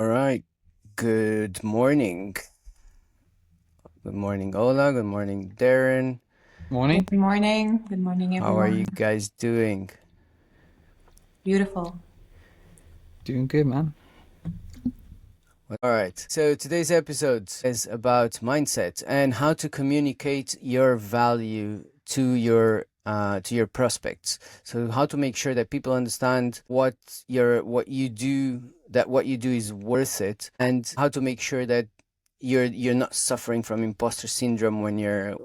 All right. Good morning. Good morning, Ola. Good morning, Darren. Morning. Good morning. Good morning, How are you everyone. guys doing? Beautiful. Doing good, man. All right. So today's episode is about mindset and how to communicate your value to your prospects. So how to make sure that people understand what you do, that what you do is worth it, and how to make sure that you're not suffering from imposter syndrome when you're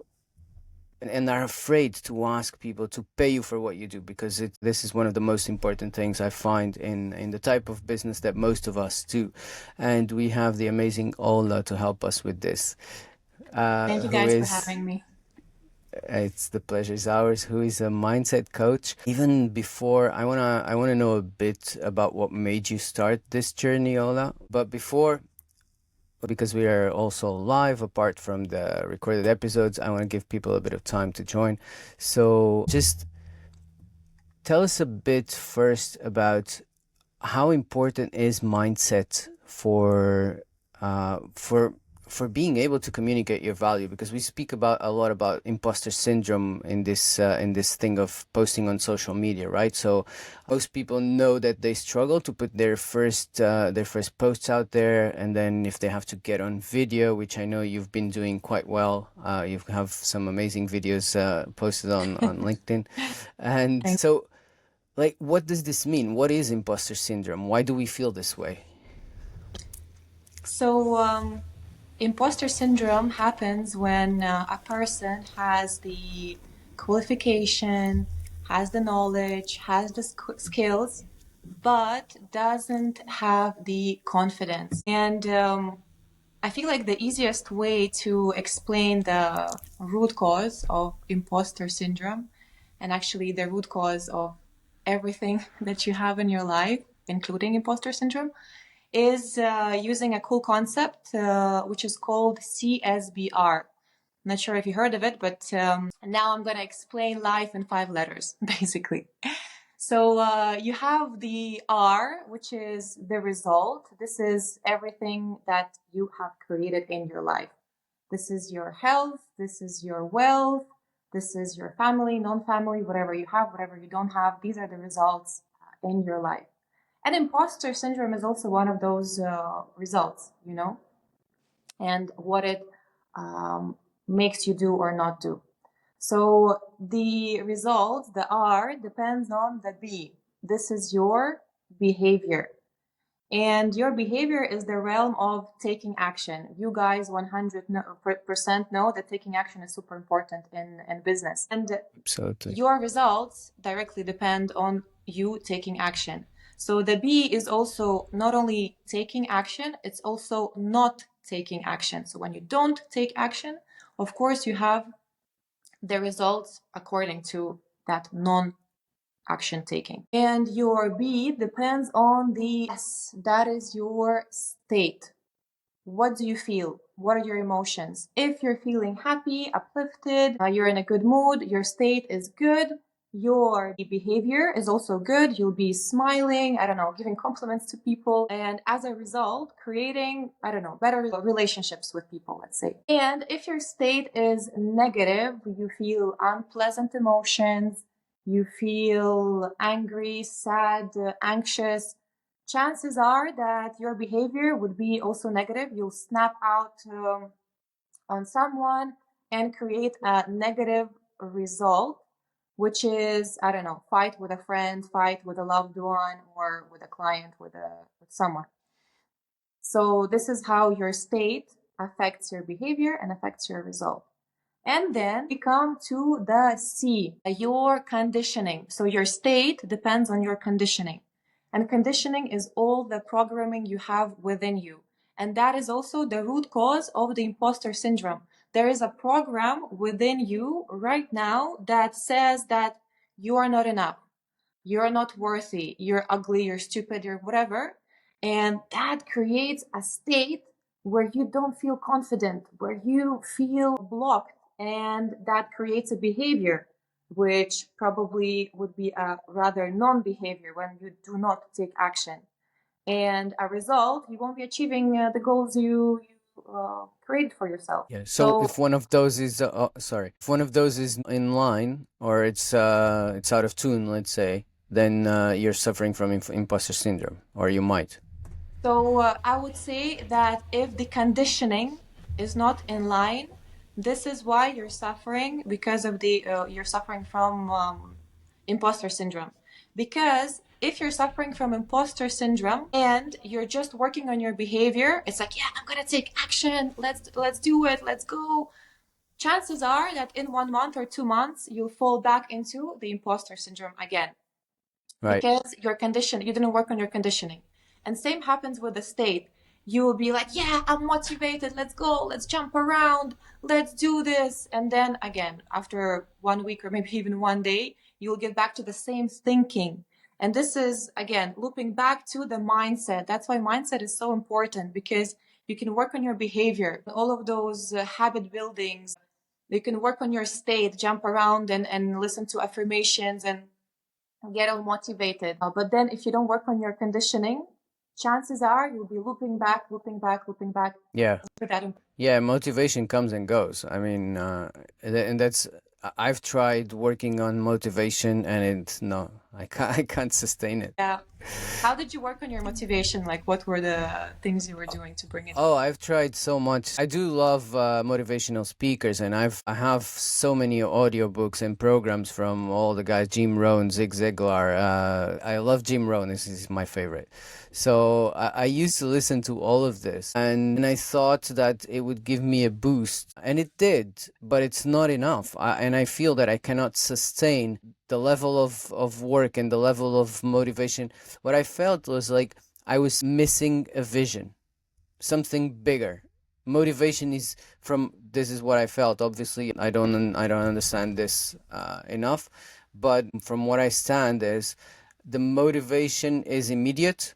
and are afraid to ask people to pay you for what you do, because this is one of the most important things I find in the type of business that most of us do. And we have the amazing Ola to help us with this, Thank you who guys for is, having me. it's the pleasure is ours, who is a mindset coach. Even before, I wanna know a bit about what made you start this journey, Ola. But before, because we are also live apart from the recorded episodes, I want to give people a bit of time to join. So just tell us a bit first about how important is mindset for being able to communicate your value, because we speak about a lot about imposter syndrome in this thing of posting on social media, right? So most people know that they struggle to put their first posts out there, and then if they have to get on video, which I know you've been doing quite well, you have some amazing videos posted on LinkedIn. And Thank so, like, what does this mean? What is imposter syndrome? Why do we feel this way? so, imposter syndrome happens when a person has the qualification, has the knowledge, has the skills, but doesn't have the confidence. And I feel like the easiest way to explain the root cause of imposter syndrome, and actually the root cause of everything that you have in your life, including imposter syndrome, is using a cool concept which is called CSBR. Not sure if you heard of it, but now I'm going to explain life in 5 letters, basically. So you have the R, which is the result. This is everything that you have created in your life. This is your health. This is your wealth. This is your family, non-family, whatever you have, whatever you don't have. These are the results in your life. And imposter syndrome is also one of those results, and what it um, makes you do or not do. So the result, the R, depends on the B. This is your behavior. And your behavior is the realm of taking action. You guys 100% know that taking action is super important in business. And Absolutely. your results directly depend on you taking action. So the B is also not only taking action, it's also not taking action. So when you don't take action, of course, you have the results according to that non-action taking. And your B depends on the S, that is your state. What do you feel? What are your emotions? If you're feeling happy, uplifted, you're in a good mood, your state is good, your behavior is also good. You'll be smiling, I don't know, giving compliments to people, and as a result, creating, I don't know, better relationships with people, let's say. And if your state is negative, you feel unpleasant emotions, you feel angry, sad, anxious, chances are that your behavior would be also negative. You'll snap out on someone and create a negative result, which is, I don't know, fight with a friend, fight with a loved one, or with a client, with someone. So this is how your state affects your behavior and affects your result. And then we come to the C, your conditioning. So your state depends on your conditioning. And conditioning is all the programming you have within you. And that is also the root cause of the imposter syndrome. There is a program within you right now that says that you are not enough, you're not worthy, you're ugly, you're stupid, you're whatever. And that creates a state where you don't feel confident, where you feel blocked. And that creates a behavior which probably would be a rather non behavior when you do not take action. and a result, you won't be achieving the goals you created for yourself. Yeah. So if one of those is if one of those is in line, or it's out of tune, let's say, then you're suffering from imposter syndrome, or you might. So I would say that if the conditioning is not in line, this is why you're suffering, because of the you're suffering from imposter syndrome. Because if you're suffering from imposter syndrome and you're just working on your behavior, it's like, yeah, I'm gonna take action. Let's do it. Let's go. Chances are that in 1 month or 2 months, you'll fall back into the imposter syndrome again. Right. Because your condition, you didn't work on your conditioning. And same happens with the state. You will be like, yeah, I'm motivated. Let's go. Let's jump around. Let's do this. And then again, after 1 week or maybe even 1 day, you'll get back to the same thinking. And this is, again, looping back to the mindset. That's why mindset is so important, because you can work on your behavior, all of those habit buildings. You can work on your state, jump around and listen to affirmations and get all motivated. But then if you don't work on your conditioning, chances are you'll be looping back, looping back, looping back. Yeah. That Yeah, motivation comes and goes. I mean, and that's I've tried working on motivation, and it's no, I can't sustain it. Yeah. How did you work on your motivation? Like, what were the things you were doing to bring it? Oh, I've tried so much. I do love motivational speakers, and I have so many audiobooks and programs from all the guys, Jim Rohn, Zig Ziglar. I love Jim Rohn. This is my favorite. So I used to listen to all of this, and I thought that it would give me a boost, and it did, but it's not enough. And I feel that I cannot sustain the level of work and the level of motivation. What I felt was like I was missing a vision, something bigger. Motivation is this is what I felt. Obviously, I don't understand this enough, but from what I stand is the motivation is immediate,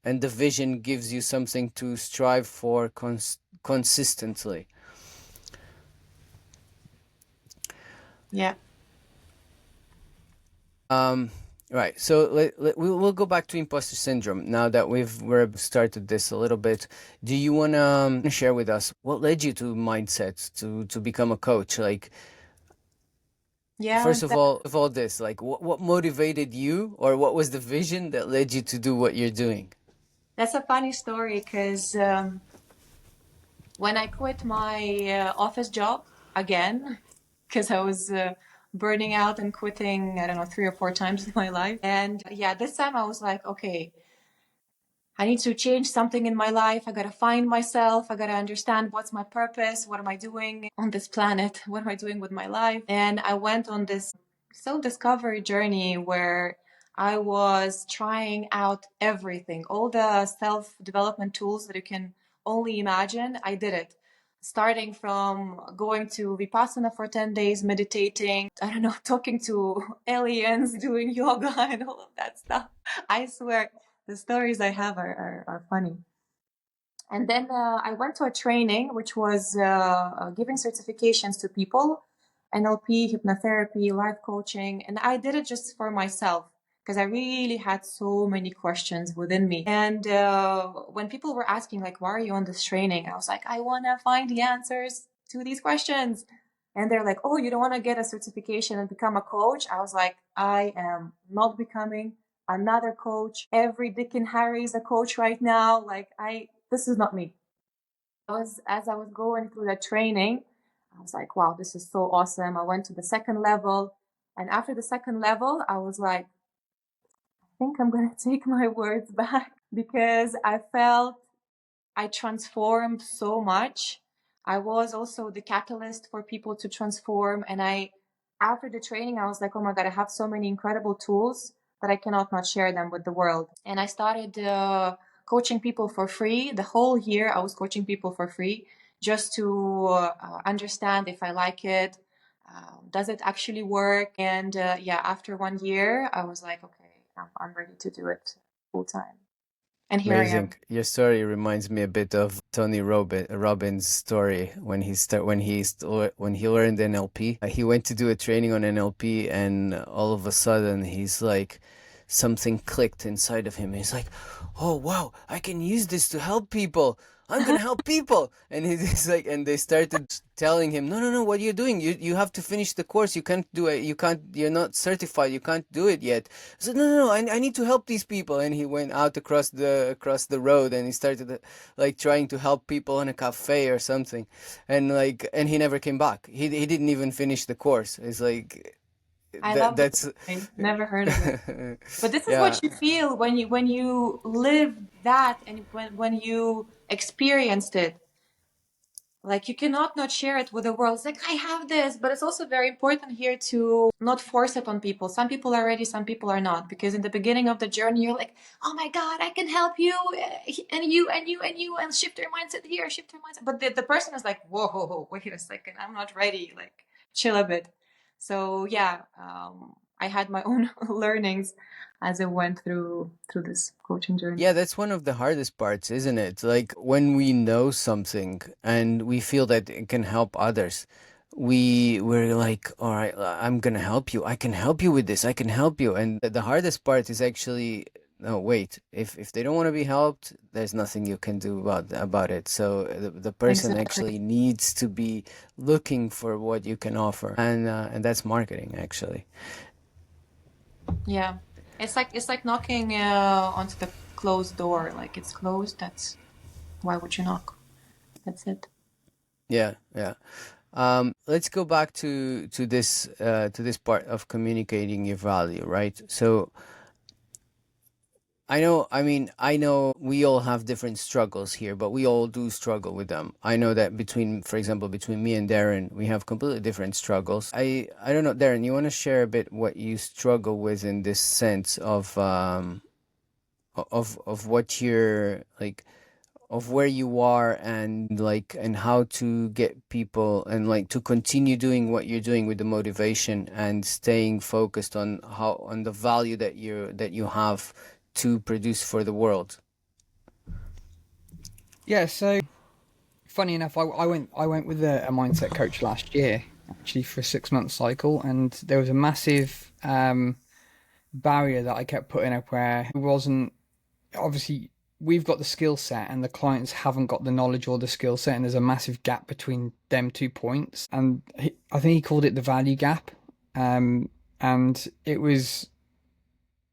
and the vision gives you something to strive for consistently. Yeah. Right. So we'll go back to imposter syndrome now that we've started this a little bit. Do you want to share with us what led you to mindset to become a coach? Like, Yeah. first of all, this, like, what motivated you, or what was the vision that led you to do what you're doing? That's a funny story, because when I quit my office job again, because I was burning out and quitting, I don't know, 3 or 4 times in my life. And yeah, this time I was like, okay, I need to change something in my life. I gotta find myself. I gotta understand what's my purpose. What am I doing on this planet? What am I doing with my life? And I went on this self-discovery journey where I was trying out everything, all the self-development tools that you can only imagine. I did it. Starting from going to Vipassana for 10 days, meditating, I don't know, talking to aliens, doing yoga and all of that stuff. I swear, the stories I have are funny. And then I went to a training, which was giving certifications to people, NLP, hypnotherapy, life coaching. And I did it just for myself, because I really had so many questions within me. And when people were asking, like, why are you on this training? I was like, I want to find the answers to these questions. And they're like, oh, you don't want to get a certification and become a coach? I was like, I am not becoming another coach. Every Dick and Harry is a coach right now. Like, this is not me. As I was going through the training, I was like, wow, this is so awesome. I went to the second level. And after the second level, I was like, I think I'm going to take my words back, because I felt I transformed so much. I was also the catalyst for people to transform. And after the training, I was like, oh my God, I have so many incredible tools that I cannot not share them with the world. And I started coaching people for free. The whole year I was coaching people for free, just to understand if I like it. Does it actually work? And yeah, after 1 year, I was like, okay, I'm ready to do it full time. And here I am. Amazing. Your story reminds me a bit of Tony Robbins' story when he learned NLP. He went to do a training on NLP, and all of a sudden he's like something clicked inside of him. He's like, oh wow, I can use this to help people. I'm gonna help people. And he's like, and they started telling him, no, what are you doing? You have to finish the course. You can't do it. You're not certified. You can't do it yet. I said, no, I need to help these people. And he went out across the road, and he started like trying to help people in a cafe or something. And he never came back. He didn't even finish the course. It's like, I love that's it. I never heard of it. But this is yeah. what you feel when you live that, and when you experienced it. Like, you cannot not share it with the world. It's like, I have this, but it's also very important here to not force it on people. Some people are ready, some people are not. Because in the beginning of the journey, you're like, oh my God, I can help you, and you, and shift your mindset here, shift your mindset. But the person is like, whoa, wait a second, I'm not ready. Like, chill a bit. So yeah, I had my own learnings as I went through this coaching journey. Yeah, that's one of the hardest parts, isn't it? Like when we know something and we feel that it can help others, we're like, all right, I'm gonna help you. I can help you with this. I can help you. And the hardest part is actually, no, wait. If they don't want to be helped, there's nothing you can do about it. So the person Exactly. actually needs to be looking for what you can offer, and that's marketing actually. Yeah. It's like knocking onto the closed door. Like, it's closed. That's why would you knock? That's it. Yeah. Let's go back to this part of communicating your value, right? So I know we all have different struggles here, but we all do struggle with them. I know that for example, between me and Darren, we have completely different struggles. I don't know, Darren, you want to share a bit what you struggle with in this sense of what you're like, of where you are, and like, and how to get people and like to continue doing what you're doing with the motivation and staying focused on the value that you have to produce for the world. Yeah, so funny enough, I went with a mindset coach last year, actually, for a 6 month cycle, and there was a massive barrier that I kept putting up where it wasn't, obviously we've got the skill set and the clients haven't got the knowledge or the skill set, and there's a massive gap between them 2 points. And I think he called it the value gap, and it was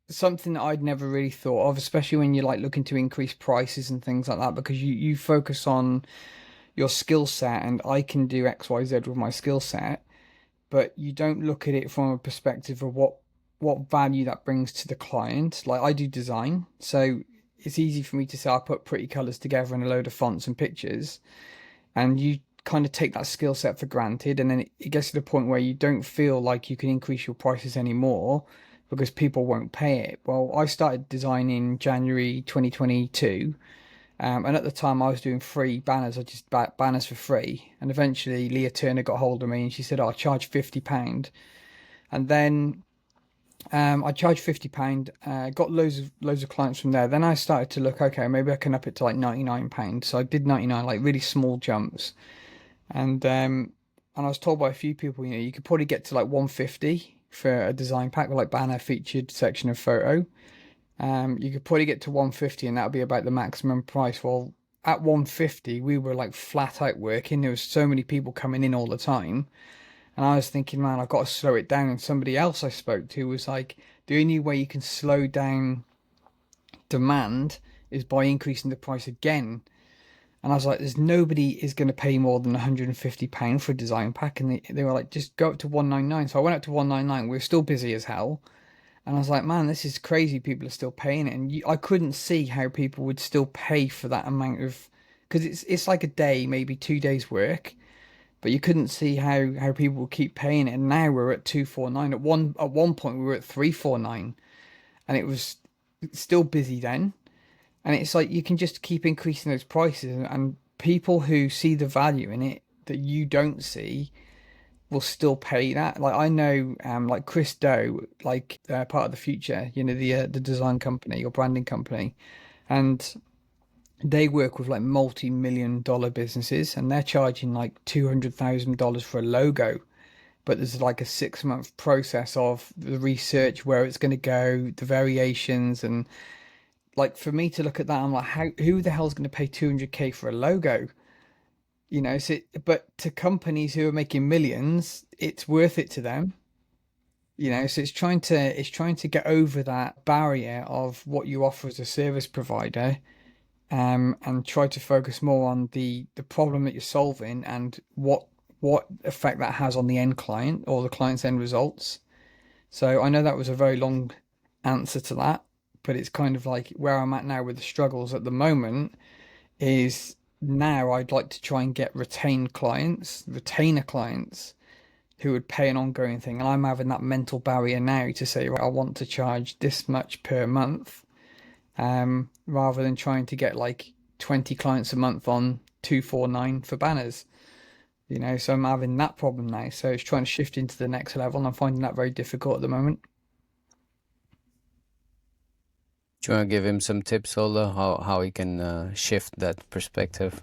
something that I'd never really thought of, especially when you're like looking to increase prices and things like that, because you focus on your skill set and I can do XYZ with my skill set, but you don't look at it from a perspective of what value that brings to the client. Like, I do design, so it's easy for me to say I put pretty colors together and a load of fonts and pictures, and you kind of take that skill set for granted, and then it gets to the point where you don't feel like you can increase your prices anymore because people won't pay it. Well, I started designing January 2022, and at the time I was doing free banners. I just banners for free, and eventually Leah Turner got hold of me and she said, I'll charge £50. And then I charged £50, got loads of clients from there. Then I started to look, okay, maybe I can up it to like £99. So I did 99, like really small jumps. And I was told by a few people, you could probably get to like 150 for a design pack with like banner, featured section, and photo. You could probably get to 150, and that would be about the maximum price. Well, at 150, we were like flat out working. There was so many people coming in all the time. And I was thinking, man, I've got to slow it down. And somebody else I spoke to was like, the only way you can slow down demand is by increasing the price again. And I was like, there's nobody is going to pay more than £150 for a design pack. And they were like, just go up to 199. So I went up to 199. We were still busy as hell. And I was like, man, this is crazy. People are still paying it. And I couldn't see how people would still pay for that amount of, because it's like a day, maybe 2 days work. But you couldn't see how people would keep paying it. And now we're at 249. At one point we were at 349. And it was still busy then. And it's like you can just keep increasing those prices, and people who see the value in it that you don't see will still pay that. Like, I know, like Chris Doe, like part of the Future, the design company or branding company, and they work with like multi-million-dollar businesses, and they're charging like $200,000 for a logo. but there's like a 6 month process of the research, where it's going to go, the variations, and like for me to look at that, I'm like, who the hell's going to pay 200K for a logo? So, but to companies who are making millions, it's worth it to them. So it's trying to get over that barrier of what you offer as a service provider, and try to focus more on the problem that you're solving, and what effect that has on the end client or the client's end results. So I know that was a very long answer to that, but it's kind of like where I'm at now with the struggles at the moment is, now I'd like to try and get retainer clients who would pay an ongoing thing. And I'm having that mental barrier now to say, right, I want to charge this much per month, rather than trying to get like 20 clients a month on 249 for banners. So I'm having that problem now. So it's trying to shift into the next level, and I'm finding that very difficult at the moment. Do you want to give him some tips, Ola, how he can shift that perspective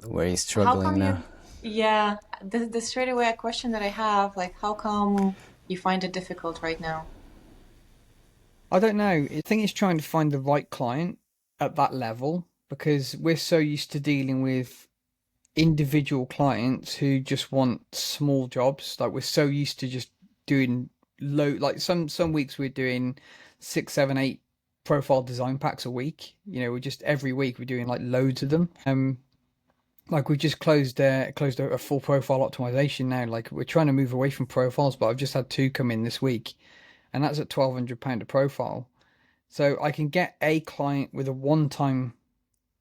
where he's How struggling come now? yeah, the straight away a question that I have, like, how come you find it difficult right now? I don't know. I think it's trying to find the right client at that level, because we're so used to dealing with individual clients who just want small jobs. Like we're so used to just doing low, like some weeks we're doing 6, 7, 8 profile design packs a week. We're just every week we're doing like loads of them. Like we just closed a full profile optimization now. Like we're trying to move away from profiles, but I've just had 2 come in this week, and that's at £1,200 a profile. So I can get a client with a one-time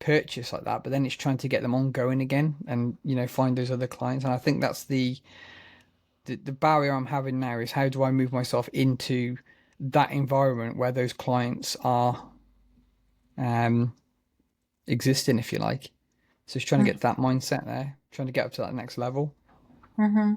purchase like that, but then it's trying to get them ongoing again, and find those other clients. And I think that's the barrier I'm having now, is how do I move myself into that environment where those clients are existing, if you like. So it's trying to get that mindset there, trying to get up to that next level. Mm-hmm.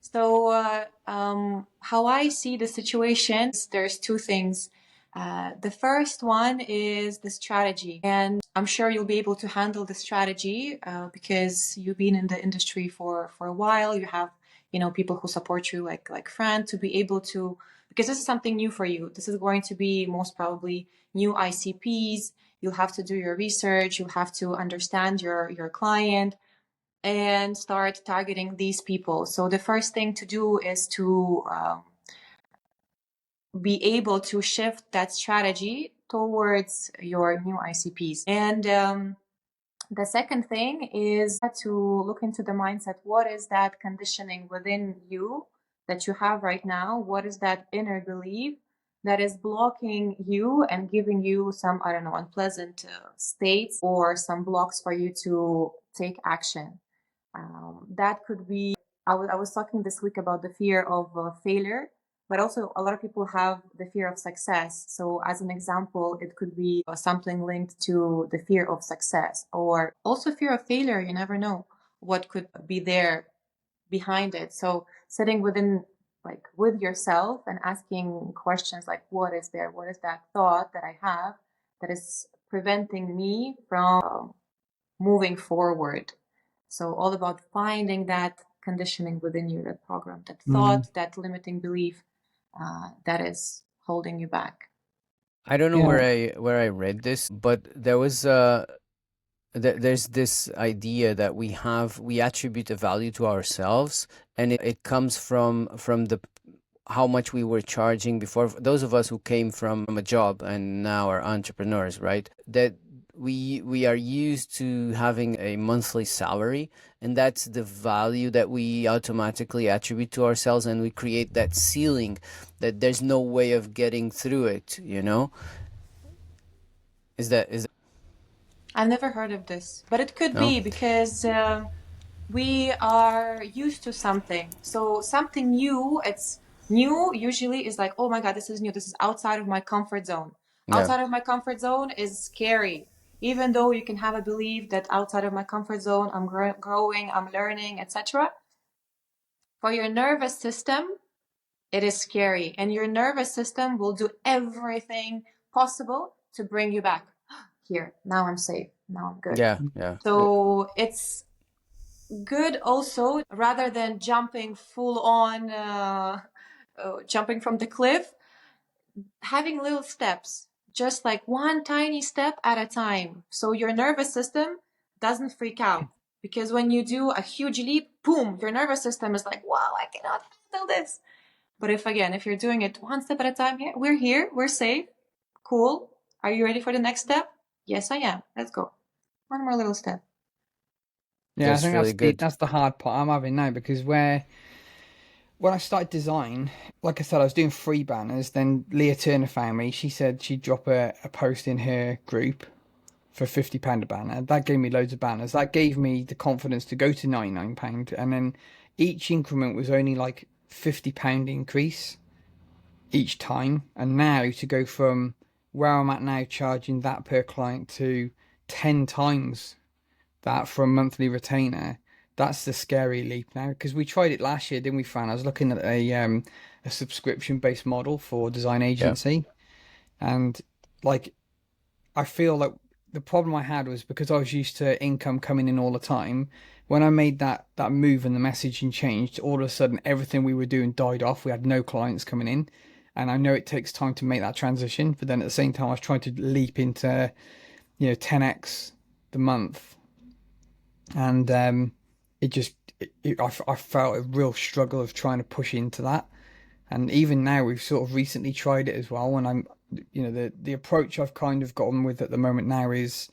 So, how I see the situation, there's 2 things. The first one is the strategy, and I'm sure you'll be able to handle the strategy because you've been in the industry for a while. You have, people who support you, like Fran, to be able to, because this is something new for you. This is going to be most probably new ICPs. You'll have to do your research. You'll have to understand your client and start targeting these people. So the first thing to do is to be able to shift that strategy towards your new ICPs. And the second thing is to look into the mindset. What is that conditioning within you that you have right now? What is that inner belief that is blocking you and giving you some, I don't know, unpleasant states or some blocks for you to take action? That could be, I was talking this week about the fear of failure, but also a lot of people have the fear of success. So as an example, it could be something linked to the fear of success, or also fear of failure. You never know what could be there behind it. So sitting within, like with yourself, and asking questions like, what is there? What is that thought that I have that is preventing me from moving forward? So all about finding that conditioning within you, that program, that thought, that limiting belief that is holding you back. I don't know Yeah. where I read this, but there was there's this idea that we attribute a value to ourselves, and it comes from the how much we were charging before. Those of us who came from a job and now are entrepreneurs, right? That we are used to having a monthly salary, and that's the value that we automatically attribute to ourselves, and we create that ceiling that there's no way of getting through it, is that I've never heard of this, but it could no? be because we are used to something. So something new, it's new usually is like, oh my God, this is new. This is outside of my comfort zone. Yeah. Outside of my comfort zone is scary. Even though you can have a belief that outside of my comfort zone, I'm growing, I'm learning, etc. For your nervous system, it is scary, and your nervous system will do everything possible to bring you back. Here, now I'm safe, now I'm good. Yeah. So it's good also, rather than jumping full on, jumping from the cliff, having little steps, just like one tiny step at a time. So your nervous system doesn't freak out. Because when you do a huge leap, boom, your nervous system is like, wow, I cannot handle this. But if you're doing it one step at a time, here, we're safe, cool. Are you ready for the next step? Yes, I am. Let's go. One more little step. Yeah, I That's think really good. that's the hard part I'm having now, because when I started design, like I said, I was doing free banners. Then Leah Turner found me. She said she'd drop a post in her group for £50 a banner. That gave me loads of banners. That gave me the confidence to go to £99, and then each increment was only like £50 increase each time. And now to go from where I'm at now, charging that per client, to 10 times that for a monthly retainer, that's the scary leap now. Because we tried it last year, didn't we, Fran? I was looking at a subscription based model for design Yeah. agency, and like I feel like the problem I had was because I was used to income coming in all the time. When I made that move and the messaging changed, all of a sudden everything we were doing died off. We had no clients coming in, and I know it takes time to make that transition. But then at the same time, I was trying to leap into 10x the month, and it just I felt a real struggle of trying to push into that. And even now, we've sort of recently tried it as well, and I'm the approach I've kind of gotten with at the moment now is,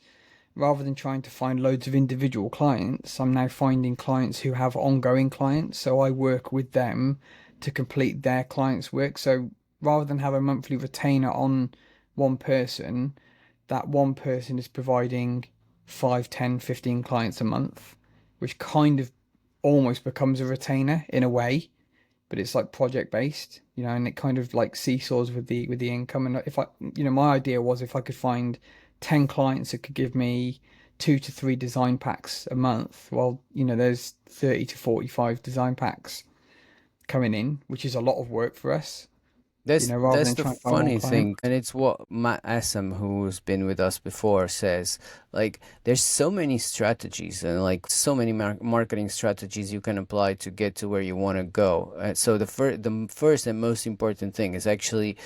rather than trying to find loads of individual clients, I'm now finding clients who have ongoing clients, so I work with them to complete their clients' work. So rather than have a monthly retainer on one person, that one person is providing 5, 10, 15 clients a month, which kind of almost becomes a retainer in a way, but it's like project based, and it kind of like seesaws with the income. And if my idea was, if I could find 10 clients that could give me 2 to 3 design packs a month, well, there's 30 to 45 design packs coming in, which is a lot of work for us, rather That's than the trying to find one funny client. thing, and it's what Matt Assam, who's been with us before, says. Like, there's so many strategies and like so many marketing strategies you can apply to get to where you want to go. So the first and most important thing is actually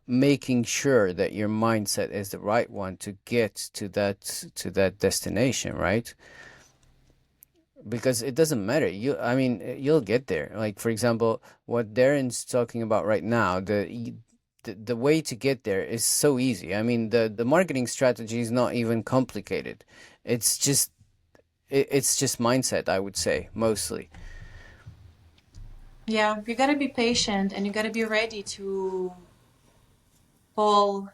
making sure that your mindset is the right one to get to that destination, right? Because it doesn't matter. You'll get there. Like, for example, what Darren's talking about right now, the way to get there is so easy. I mean, the marketing strategy is not even complicated. It's just it's just mindset, I would say, mostly. Yeah, you gotta be patient and you gotta be ready to fall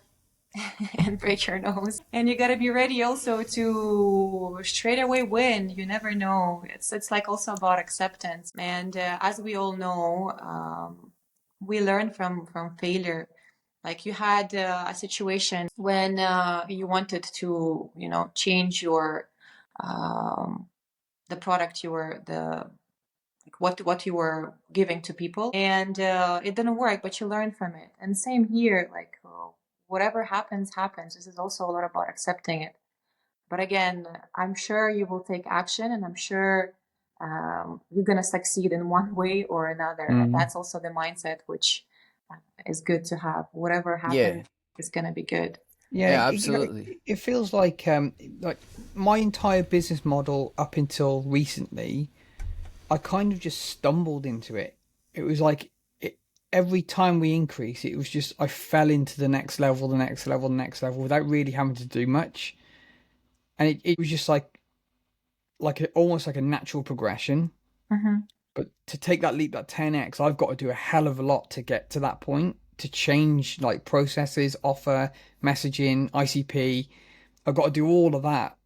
and break your nose. And you gotta be ready also to straight away win. You never know. It's like also about acceptance. And as we all know, we learn from failure. Like, you had a situation when you wanted to, change your the product you were the what you were giving to people, and it didn't work, but you learned from it. And same here, like, whatever happens. This is also a lot about accepting it. But again, I'm sure you will take action, and I'm sure you're gonna succeed in one way or another. And Mm. that's also the mindset which is good to have. Whatever Yeah, happens is gonna be good. Yeah, yeah, absolutely. it feels like my entire business model up until recently, I kind of just stumbled into it. It was like every time we increase, it was just I fell into the next level, the next level, the next level, without really having to do much. And it was just almost like a natural progression. Mm-hmm. But to take that leap, that 10x, I've got to do a hell of a lot to get to that point, to change like processes, offer, messaging, ICP. I've got to do all of that.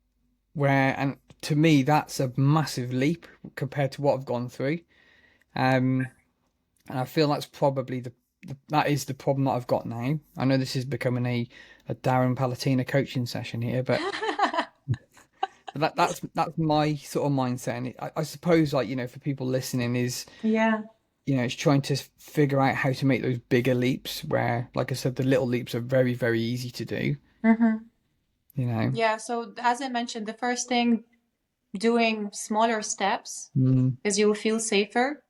And to me, that's a massive leap compared to what I've gone through. And I feel that's probably that is the problem that I've got now. I know this is becoming a Darren Palatina coaching session here, but that's my sort of mindset. And I suppose, like, for people listening, is Yeah. it's trying to figure out how to make those bigger leaps where, like I said, the little leaps are very, very easy to do. Mm-hmm. You know. Yeah. So as I mentioned, the first thing doing smaller steps because you will feel safer.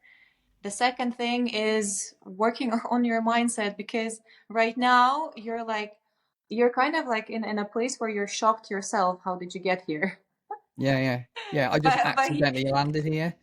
The second thing is working on your mindset, because right now you're kind of like in a place where you're shocked yourself. How did you get here? Yeah. I just But accidentally landed here.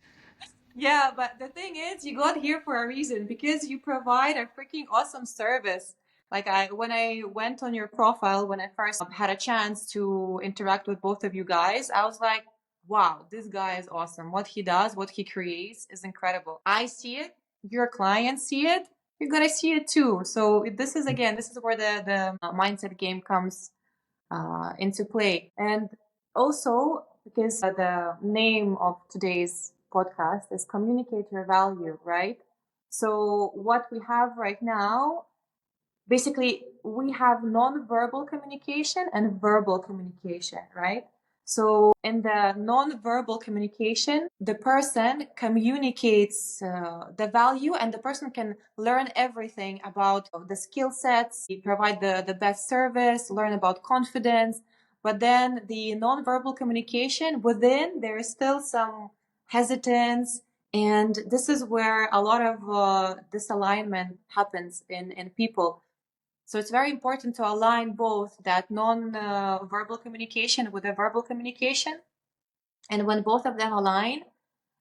yeah, but the thing is, you got here for a reason, because you provide a freaking awesome service. Like when I went on your profile, when I first had a chance to interact with both of you guys, I was like, wow, this guy is awesome. What he does, what he creates is incredible. I see it. Your clients see it. You're gonna see it too. So this is where the mindset game comes into play. And also, because the name of today's podcast is Communicate Your Value, right? So, what we have right now, basically, we have non-verbal communication and verbal communication, right? So, in the non-verbal communication, the person communicates the value, and the person can learn everything about the skill sets, provide the best service, learn about confidence. But then the non-verbal communication, within there is still some hesitance, and this is where a lot of disalignment happens in people. So it's very important to align both that non-verbal communication with the verbal communication. And when both of them align,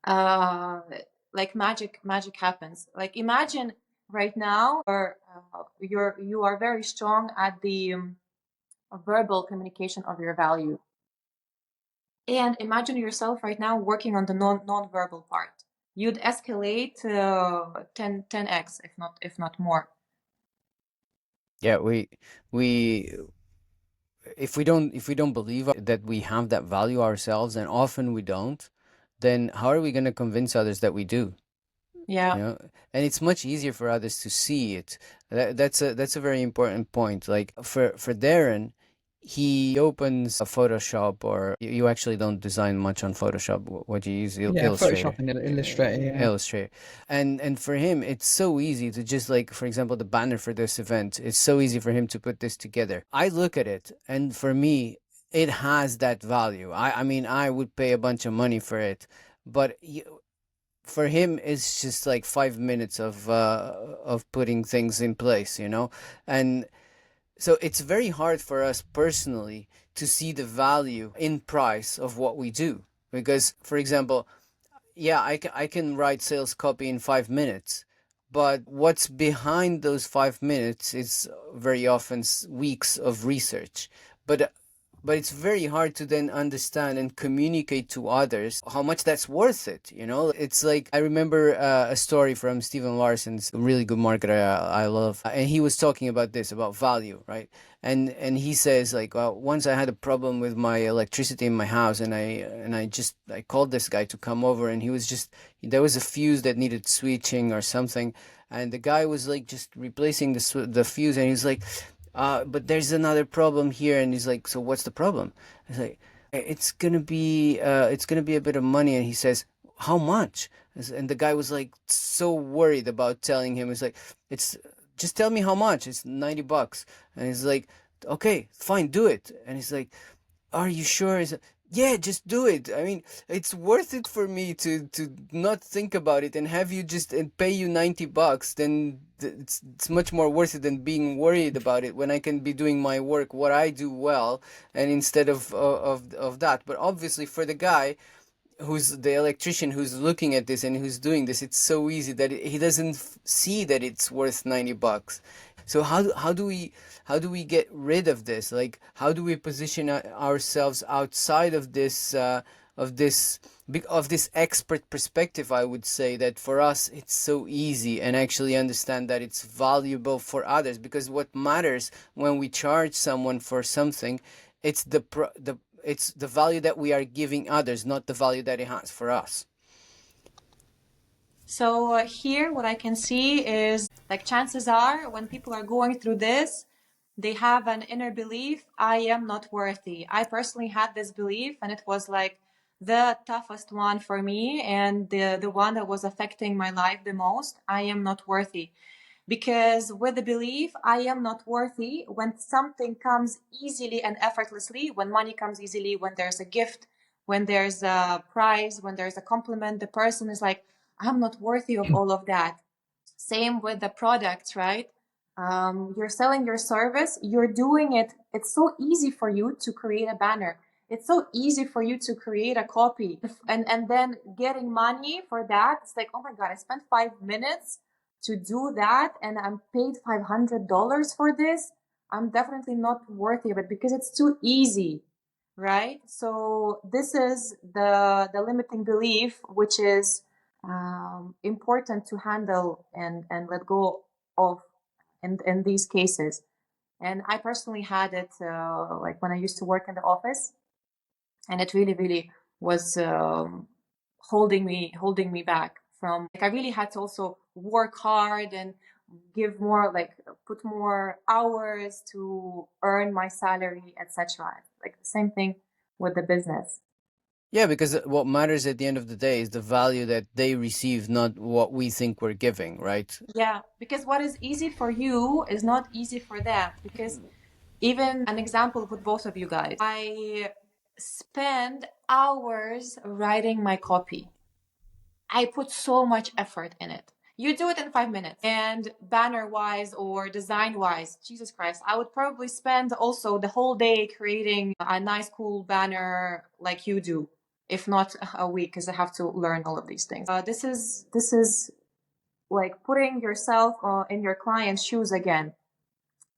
uh, like magic happens. Like imagine right now, or you are very strong at the verbal communication of your value. And imagine yourself right now working on the non-verbal part. You'd escalate 10x, if not more. Yeah, we if we don't believe that we have that value ourselves, and often we don't, then how are we going to convince others that we do? Yeah. You know, and it's much easier for others to see it. That's a very important point. Like for Darren, he opens a Photoshop, or you actually don't design much on Photoshop. What you use, Yeah, Illustrator. Photoshop and Illustrator. Yeah. Illustrator. And for him, it's so easy to just, like, for example, the banner for this event, it's so easy for him to put this together. I look at it, and for me, it has that value. I mean, I would pay a bunch of money for it, but for him, it's just like 5 minutes of putting things in place, and so it's very hard for us personally to see the value in price of what we do, because, for example, yeah, I can write sales copy in 5 minutes, but what's behind those 5 minutes is very often weeks of research. But it's very hard to then understand and communicate to others how much that's worth it. It's like, I remember a story from Stephen Larson's, a really good marketer I love, and he was talking about this, about value, right? And he says, like, well, once I had a problem with my electricity in my house, and I called this guy to come over, and there was a fuse that needed switching or something, and the guy was like just replacing the fuse, and he's like, but there's another problem here. And he's like, so what's the problem? He's like, it's gonna be a bit of money. And he says, how much? And the guy was like so worried about telling him. He's like, it's just tell me how much. It's $90. And he's like, okay, fine, do it. And he's like, are you sure? He's like, yeah, just do it. I mean, it's worth it for me to not think about it and have you just and pay you $90. Then it's much more worth it than being worried about it, when I can be doing my work, what I do well, and instead of that. But obviously, for the guy who's the electrician, who's looking at this and who's doing this, it's so easy that he doesn't see that it's worth $90. So how do we get rid of this? Like, how do we position ourselves outside of this expert perspective? I would say that for us it's so easy, and actually understand that it's valuable for others, because what matters when we charge someone for something, it's the value that we are giving others, not the value that it has for us. So here, what I can see is, like, chances are when people are going through this, they have an inner belief, I am not worthy. I personally had this belief, and it was like the toughest one for me, and the one that was affecting my life the most. I am not worthy. Because with the belief, I am not worthy, when something comes easily and effortlessly, when money comes easily, when there's a gift, When there's a prize, when there's a compliment, the person is like, I'm not worthy of all of that. Same with the products, right? You're selling your service, you're doing it. It's so easy for you to create a banner. It's so easy for you to create a copy, and then getting money for that. It's like, oh my God, I spent 5 minutes to do that and I'm paid $500 for this. I'm definitely not worthy of it because it's too easy, right? So this is the limiting belief, which is important to handle and let go of in these cases. And I personally had it like when I used to work in the office, and it really was holding me back from, like, I really had to also work hard and give more, like put more hours to earn my salary, etc. Like the same thing with the business. Yeah, because what matters at the end of the day is the value that they receive, not what we think we're giving, right? Yeah, because what is easy for you is not easy for them. Because even an example with both of you guys, I spend hours writing my copy. I put so much effort in it. You do it in 5 minutes. And banner wise or design wise, Jesus Christ, I would probably spend also the whole day creating a nice, cool banner like you do, if not a week, because I have to learn all of these things. This is like putting yourself in your client's shoes again.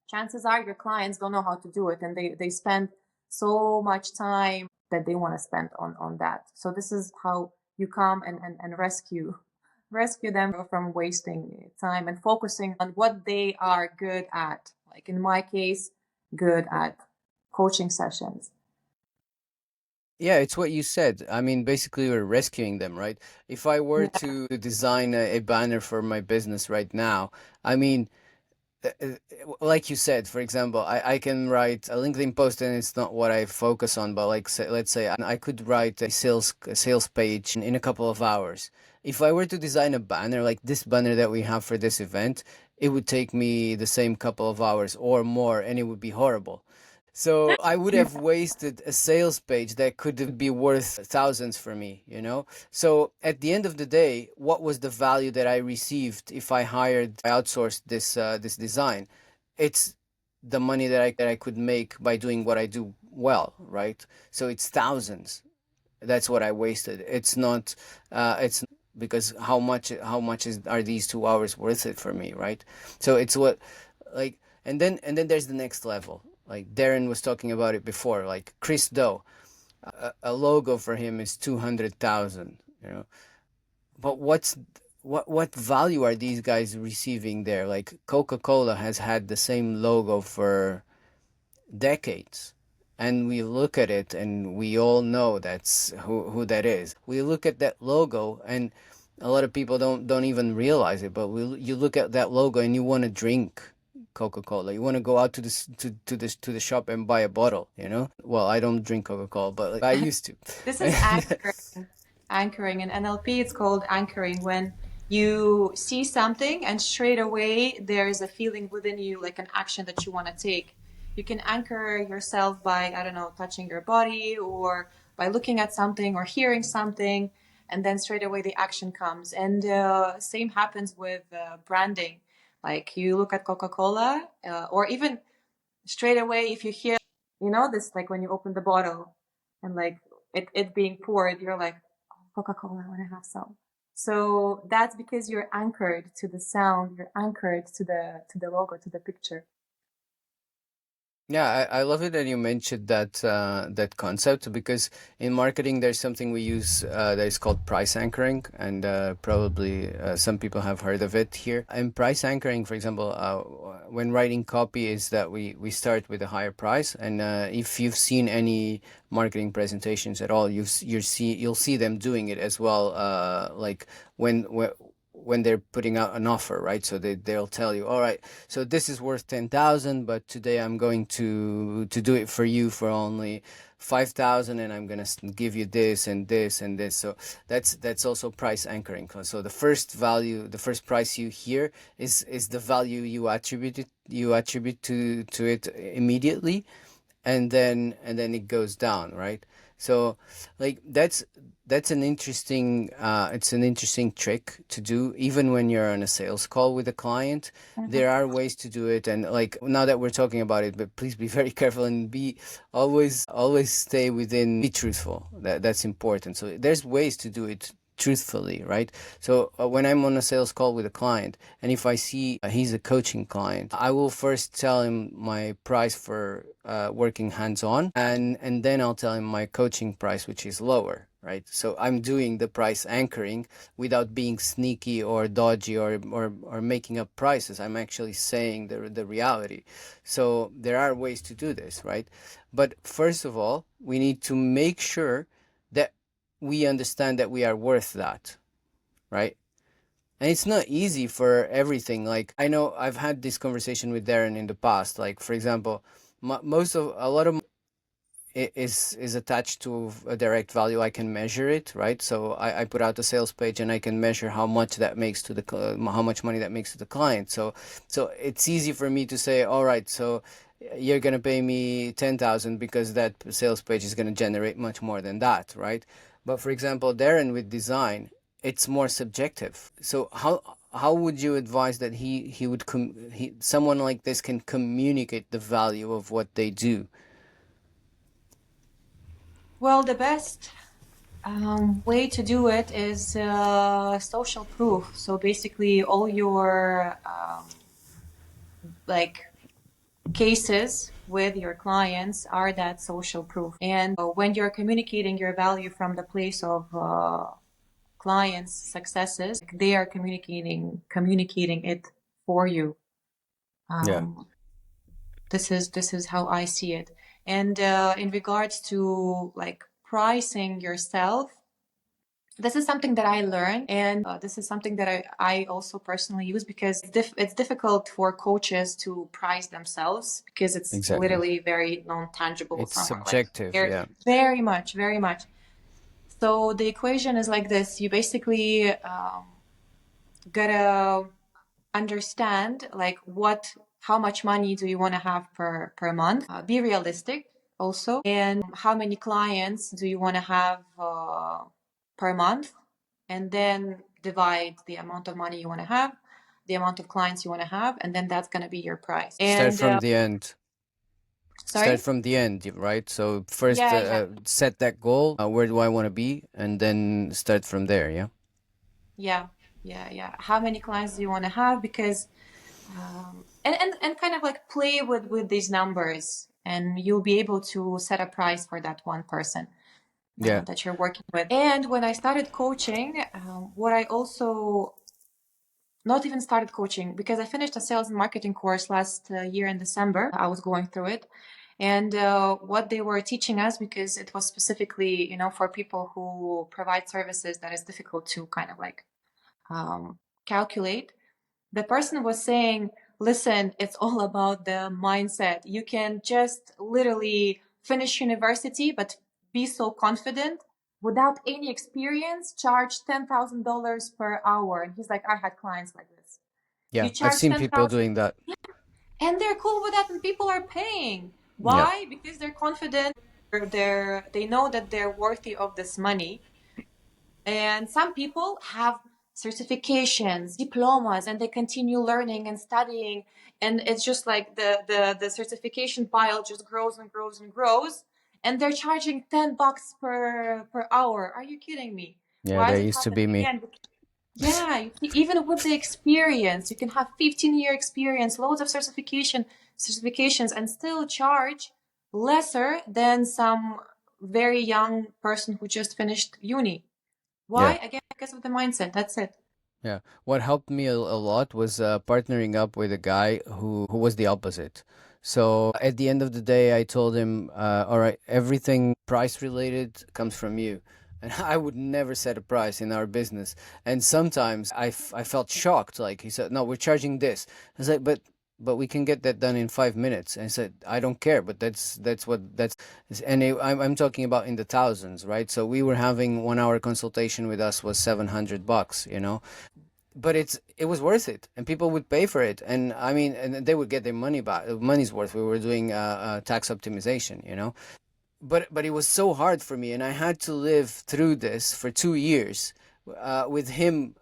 Chances are your clients don't know how to do it, and they spend so much time that they want to spend on that. So this is how you come and rescue them from wasting time and focusing on what they are good at. Like in my case, good at coaching sessions. Yeah, it's what you said. I mean, basically, we're rescuing them, right? If I were to design a banner for my business right now, I mean, like you said, for example, I can write a LinkedIn post and it's not what I focus on, but like say, let's say I could write a sales page in a couple of hours. If I were to design a banner like this banner that we have for this event, it would take me the same couple of hours or more, and it would be horrible. So I would have wasted a sales page that could be worth thousands for me, you know? So at the end of the day, what was the value that I received if I outsourced this design? It's the money that I could make by doing what I do well, right? So it's thousands. That's what I wasted. It's because how much are these 2 hours worth it for me, right? So it's what, like, and then there's the next level. Like Darren was talking about it before, like Chris Doe, a logo for him is 200,000, you know. But what value are these guys receiving there? Like Coca-Cola has had the same logo for decades. And we look at it and we all know that's who that is. We look at that logo and a lot of people don't even realize it, but you look at that logo and you want to drink Coca-Cola. You want to go out to the shop and buy a bottle, you know? Well, I don't drink Coca-Cola, but like, I used to. This is anchoring. In NLP, it's called anchoring, when you see something and straight away there's a feeling within you, like an action that you want to take. You can anchor yourself by, I don't know, touching your body or by looking at something or hearing something, and then straight away the action comes. And same happens with branding. Like you look at Coca-Cola, or even straight away if you hear, this, like when you open the bottle and like it being poured, you're like, oh, Coca-Cola, I want to have some. So that's because you're anchored to the sound, you're anchored to the logo, to the picture. Yeah, I love it that you mentioned that concept, because in marketing there's something we use that is called price anchoring, and probably some people have heard of it here. And price anchoring, for example, when writing copy, is that we start with a higher price, and if you've seen any marketing presentations at all, you'll see them doing it as well. Like when they're putting out an offer, right? So they'll tell you, all right, so this is worth 10,000, but today I'm going to do it for you for only 5,000, and I'm gonna give you this and this and this. So that's also price anchoring. So the first price you hear is the value you attribute to it immediately, and then it goes down, right? So like that's an interesting it's an interesting trick to do even when you're on a sales call with a client. There are ways to do it, and like now that we're talking about it, but please be very careful and be always stay within, be truthful. That's important. So there's ways to do it truthfully, right? So when I'm on a sales call with a client, and if I see he's a coaching client, I will first tell him my price for working hands-on, and then I'll tell him my coaching price, which is lower, right? So I'm doing the price anchoring without being sneaky or dodgy or making up prices. I'm actually saying the reality. So there are ways to do this, right? But first of all, we need to make sure that we understand that we are worth that, right? And it's not easy for everything. Like I know I've had this conversation with Darren in the past. Like for example, most of a lot of is attached to a direct value. I can measure it, right? So I put out a sales page and I can measure how much that makes to the how much money that makes to the client. So it's easy for me to say, all right, so you're gonna pay me 10,000 because that sales page is gonna generate much more than that, right? But for example, Darren with design, it's more subjective. So how would you advise that he would someone like this can communicate the value of what they do? Well, the best way to do it is social proof. So basically, all your like cases with your clients are that social proof. And when you're communicating your value from the place of clients' successes, they are communicating it for you. Yeah. This is how I see it. And in regards to like pricing yourself, this is something that I learned, and this is something that I also personally use because it's difficult for coaches to price themselves because it's Exactly. literally very non-tangible It's somewhere. Like subjective, yeah. very much, very much. So the equation is like this: you basically gotta understand like how much money do you want to have per month, be realistic also, and how many clients do you want to have per month, and then divide the amount of money you want to have, the amount of clients you want to have, and then that's going to be your price. Start And from the end. Start sorry. from the end, right? So first Yeah. set that goal. Where do I want to be? And then start from there, yeah? Yeah. How many clients do you want to have? Because and kind of like play with these numbers, and you'll be able to set a price for that one person Yeah. that you're working with. And when I started coaching, what I also not even started coaching because I finished a sales and marketing course last year in December. I was going through it. And what they were teaching us, because it was specifically, for people who provide services that is difficult to kind of like calculate, the person was saying, listen, it's all about the mindset. You can just literally finish university, but be so confident without any experience, charge $10,000 per hour. And he's like, I had clients like this. Yeah. You I've charge seen people 10,000, doing that. and they're cool with that, and people are paying. Yeah. Why? Because they're confident. They know that they're worthy of this money. And some people have certifications, diplomas, and they continue learning and studying. And it's just like the certification pile just grows and grows and grows. And they're charging $10 per hour. Are you kidding me? Yeah, Why is that it used to be happening me. again? Yeah, even with the experience, you can have 15-year experience, loads of certifications, and still charge lesser than some very young person who just finished uni. Why? Yeah. Again, because of the mindset. That's it. Yeah. What helped me a lot was partnering up with a guy who was the opposite. So at the end of the day, I told him, all right, everything price related comes from you. And I would never set a price in our business. And sometimes I felt shocked. Like he said, no, we're charging this. I was like, but we can get that done in 5 minutes. And I said, I don't care, but that's what that's, and I'm talking about in the thousands, right? So we were having 1 hour consultation with us was $700, but it was worth it, and people would pay for it, and I mean, and they would get their money back, money's worth. We were doing tax optimization, but it was so hard for me, and I had to live through this for 2 years, with him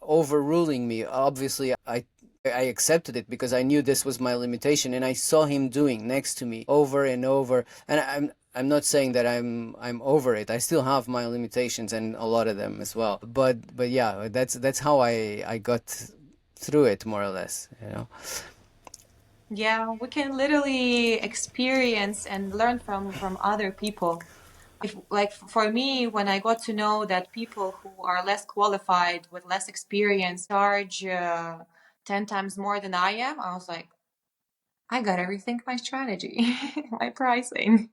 overruling me. Obviously, I accepted it because I knew this was my limitation, and I saw him doing next to me over and over. And I'm not saying that I'm over it. I still have my limitations, and a lot of them as well. But yeah, that's how I got through it, more or less, you know. Yeah, we can literally experience and learn from other people. If like for me, when I got to know that people who are less qualified with less experience charge 10 times more than I am, I was like, I gotta rethink my strategy, my pricing.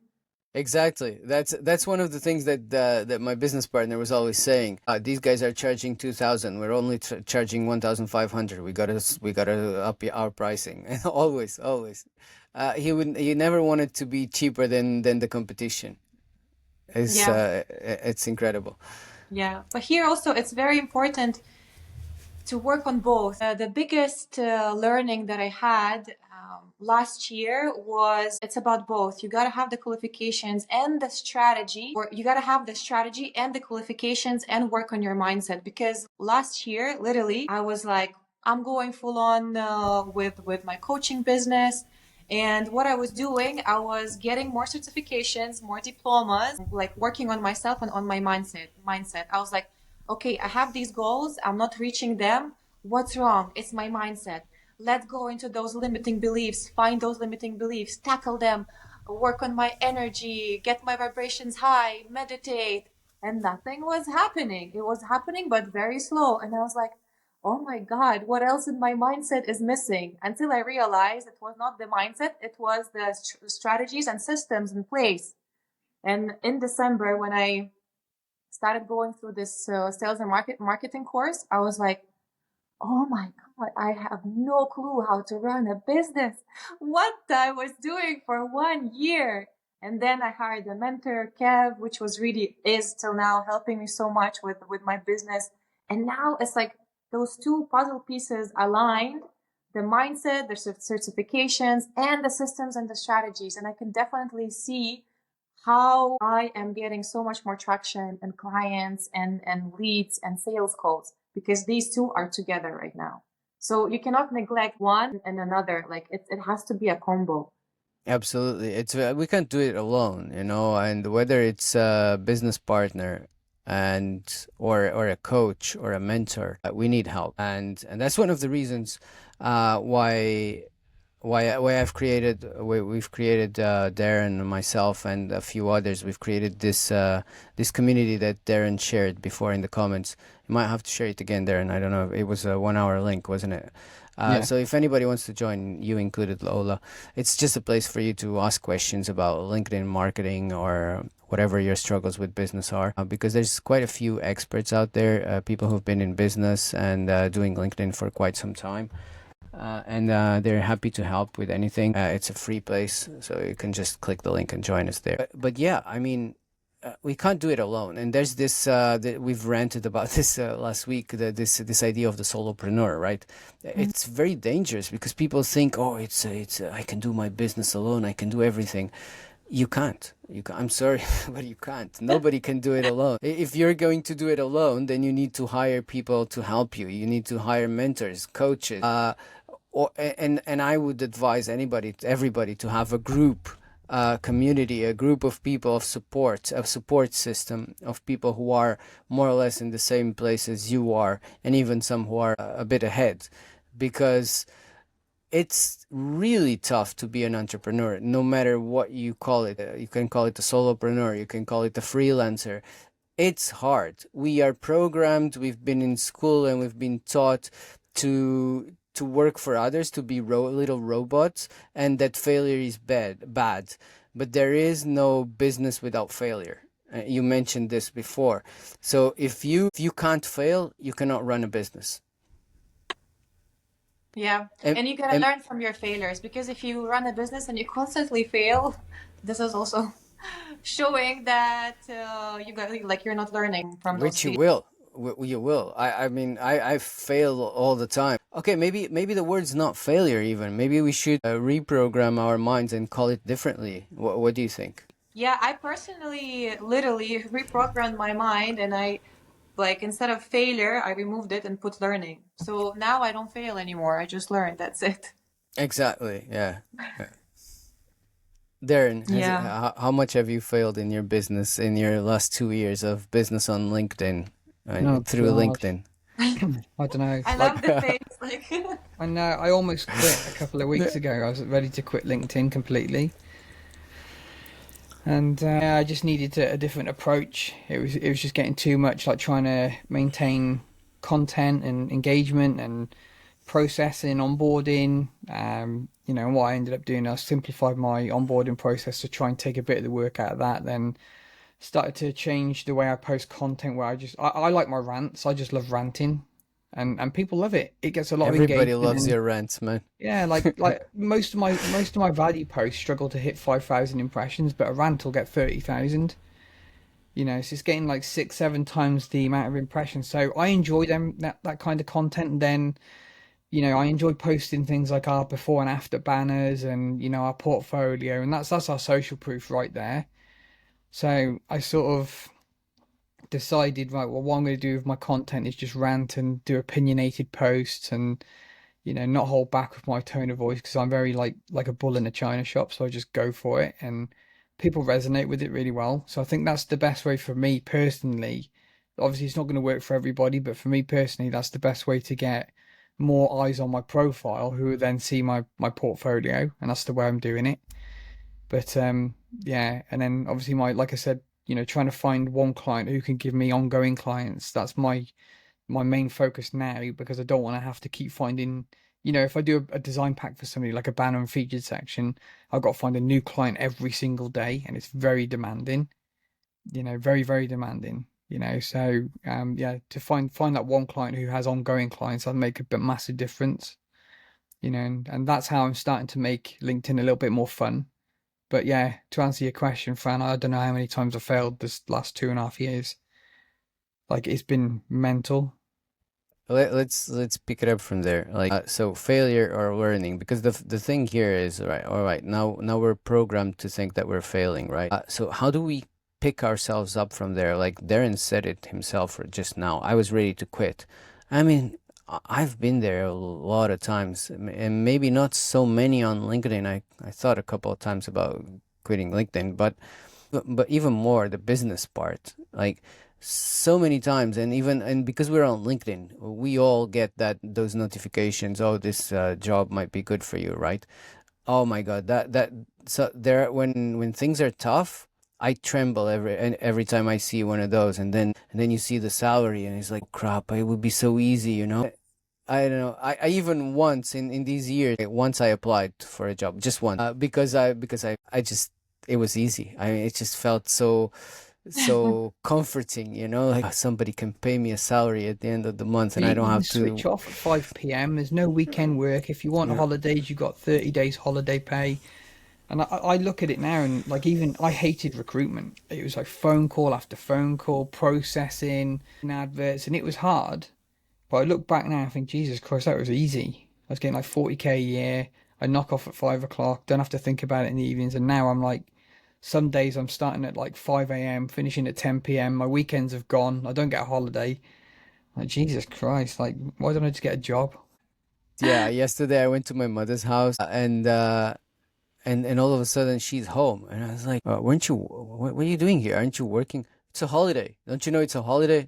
Exactly. That's one of the things that my business partner was always saying. These guys are charging 2,000. We're only charging 1,500. We gotta up our pricing. Always, always. He never wanted to be cheaper than the competition. Yeah, It's incredible. yeah. But here also, it's very important to work on both. The biggest learning that I had last year was it's about both. You got to have the qualifications and the strategy, or you got to have the strategy and the qualifications and work on your mindset. Because last year, literally, I was like, I'm going full on with my coaching business. And what I was doing, I was getting more certifications, more diplomas, like working on myself and on my mindset. I was like, okay, I have these goals, I'm not reaching them. What's wrong? It's my mindset. Let's go into those limiting beliefs, find those limiting beliefs, tackle them, work on my energy, get my vibrations high, meditate. And nothing was happening. It was happening, but very slow. And I was like, oh my God, what else in my mindset is missing? Until I realized it was not the mindset, it was the strategies and systems in place. And in December, when I started going through this sales and marketing course, I was like, oh my God, I have no clue how to run a business. What I was doing for 1 year. And then I hired a mentor, Kev, which was really is till now helping me so much with my business. And now it's like those two puzzle pieces aligned, the mindset, the certifications, and the systems and the strategies. And I can definitely see how I am getting so much more traction and clients and leads and sales calls because these two are together right now. So you cannot neglect one and another. Like it has to be a combo. Absolutely. It's we can't do it alone, you know, and whether it's a business partner and or a coach or a mentor, we need help. And that's one of the reasons why we've created Darren and myself and a few others. We've created this community that Darren shared before in the comments. You might have to share it again, Darren. I don't know. It was a 1 hour link, wasn't it? Yeah. So if anybody wants to join, you included, Lola, it's just a place for you to ask questions about LinkedIn marketing or whatever your struggles with business are, because there's quite a few experts out there, people who've been in business and doing LinkedIn for quite some time. And they're happy to help with anything. It's a free place, so you can just click the link and join us there. But yeah, I mean, we can't do it alone. And there's this we've ranted about this last week. This idea of the solopreneur, right? It's very dangerous because people think, oh, it's I can do my business alone. I can do everything. You can't. I'm sorry, but you can't. Nobody can do it alone. If you're going to do it alone, then you need to hire people to help you. You need to hire mentors, coaches. And I would advise everybody to have a group, community, a group of people of support, a support system of people who are more or less in the same place as you are, and even some who are a bit ahead, because it's really tough to be an entrepreneur, no matter what you call it. You can call it a solopreneur, you can call it a freelancer. It's hard. We are programmed, we've been in school and we've been taught to work for others, to be little robots, and that failure is bad. But there is no business without failure. You mentioned this before. So if you can't fail, you cannot run a business. Yeah. And you gotta learn from your failures because if you run a business and you constantly fail, this is also showing that you're not learning from those Which you will. You will. I mean, I fail all the time. Okay, maybe the word's not failure even. Maybe we should reprogram our minds and call it differently. What do you think? Yeah, I personally literally reprogrammed my mind, and I like, instead of failure, I removed it and put learning. So now I don't fail anymore. I just learn. That's it. Exactly. Yeah. Yeah. Darren, Yeah. how much have you failed in your business in your last 2 years of business on LinkedIn, Oh through God, LinkedIn? I don't know. I love Like the face. Like, I know I almost quit a couple of weeks ago. I was ready to quit LinkedIn completely, and I just needed a different approach. It was just getting too much, like trying to maintain content and engagement and processing, onboarding. What I ended up doing, I simplified my onboarding process to try and take a bit of the work out of that. Then started to change the way I post content. Where I like my rants. I just love ranting, and people love it. It gets a lot of Everybody engagement loves and your rants, man. yeah, like most of my value posts struggle to hit 5,000 impressions, but a rant will get 30,000. So it's getting like 6, 7 times the amount of impressions. So I enjoy that kind of content. And then I enjoy posting things like our before and after banners and our portfolio, and that's our social proof right there. So I sort of decided, right, well, what I'm going to do with my content is just rant and do opinionated posts and not hold back with my tone of voice because I'm very like a bull in a china shop, so I just go for it and people resonate with it really well. So I think that's the best way for me personally. Obviously, it's not going to work for everybody, but for me personally, that's the best way to get more eyes on my profile who then see my portfolio, and that's the way I'm doing it. But yeah, and then obviously my like I said, trying to find one client who can give me ongoing clients. That's my main focus now because I don't want to have to keep finding, if I do a design pack for somebody like a banner and featured section, I've got to find a new client every single day and it's very demanding, very, very demanding, so yeah, to find that one client who has ongoing clients, I'll make a massive difference, and that's how I'm starting to make LinkedIn a little bit more fun. But yeah, to answer your question, Fran, I don't know how many times I failed this last 2.5 years. Like it's been mental. Let's pick it up from there. Like, so failure or learning, because the thing here is, right, all right, now we're programmed to think that we're failing, right? So how do we pick ourselves up from there? Like Darren said it himself just now. I was ready to quit. I mean, I've been there a lot of times, and maybe not so many on LinkedIn. I thought a couple of times about quitting LinkedIn, but even more the business part, like so many times. And because we're on LinkedIn, we all get those notifications. Oh, this job might be good for you, right? Oh my god, that so there, when things are tough, I tremble every time I see one of those. And then you see the salary and it's like, crap, it would be so easy, I don't know. I even once in these years, once I applied for a job, just once, because I just, it was easy. I mean, it just felt so comforting, like, somebody can pay me a salary at the end of the month and I don't You can have to. switch off at 5 p.m. There's no weekend work. If you want Yeah. holidays, you've got 30 days holiday pay. And I look at it now and like even I hated recruitment. It was like phone call after phone call, processing adverts, and it was hard. But I look back now and think, Jesus Christ, that was easy. I was getting like 40K a year. I knock off at 5 o'clock, don't have to think about it in the evenings. And now I'm like, some days I'm starting at like 5 a.m., finishing at 10 p.m. My weekends have gone. I don't get a holiday. Like, Jesus Christ, like, why don't I just get a job? Yeah, yesterday I went to my mother's house, and all of a sudden she's home and I was like, weren't you what are you doing here? Aren't you working? It's a holiday. Don't you know it's a holiday?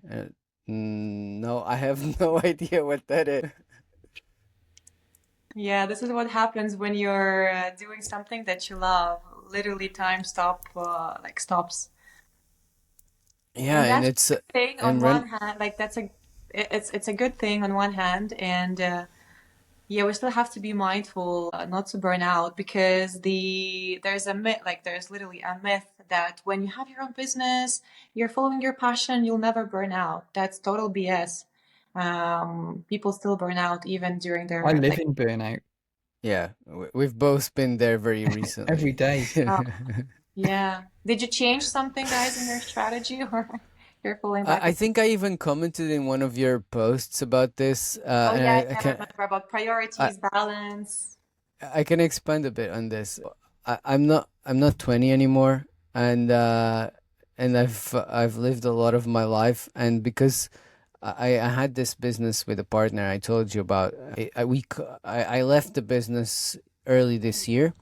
No, I have no idea what that is. yeah, this is what happens when you're doing something that you love. Literally, time like stops. Yeah, And and that's it's a good thing on and one rent. hand. Like it's a good thing on one hand, and yeah, we still have to be mindful not to burn out because there's a myth, like there's literally a myth that when you have your own business, you're following your passion, you'll never burn out. That's total BS. People still burn out even during I their live like. in burnout Yeah, we've both been there very every recently. day. Oh, yeah. Did you change something, guys, in your strategy, or you're falling back I on? think I even commented in one of your posts about this, Oh and yeah, I yeah, I can remember about I, priorities, balance. I can expand a bit on this. I'm not 20 anymore. and I've lived a lot of my life, and because I had this business with a partner I told you about. I left the business early this year,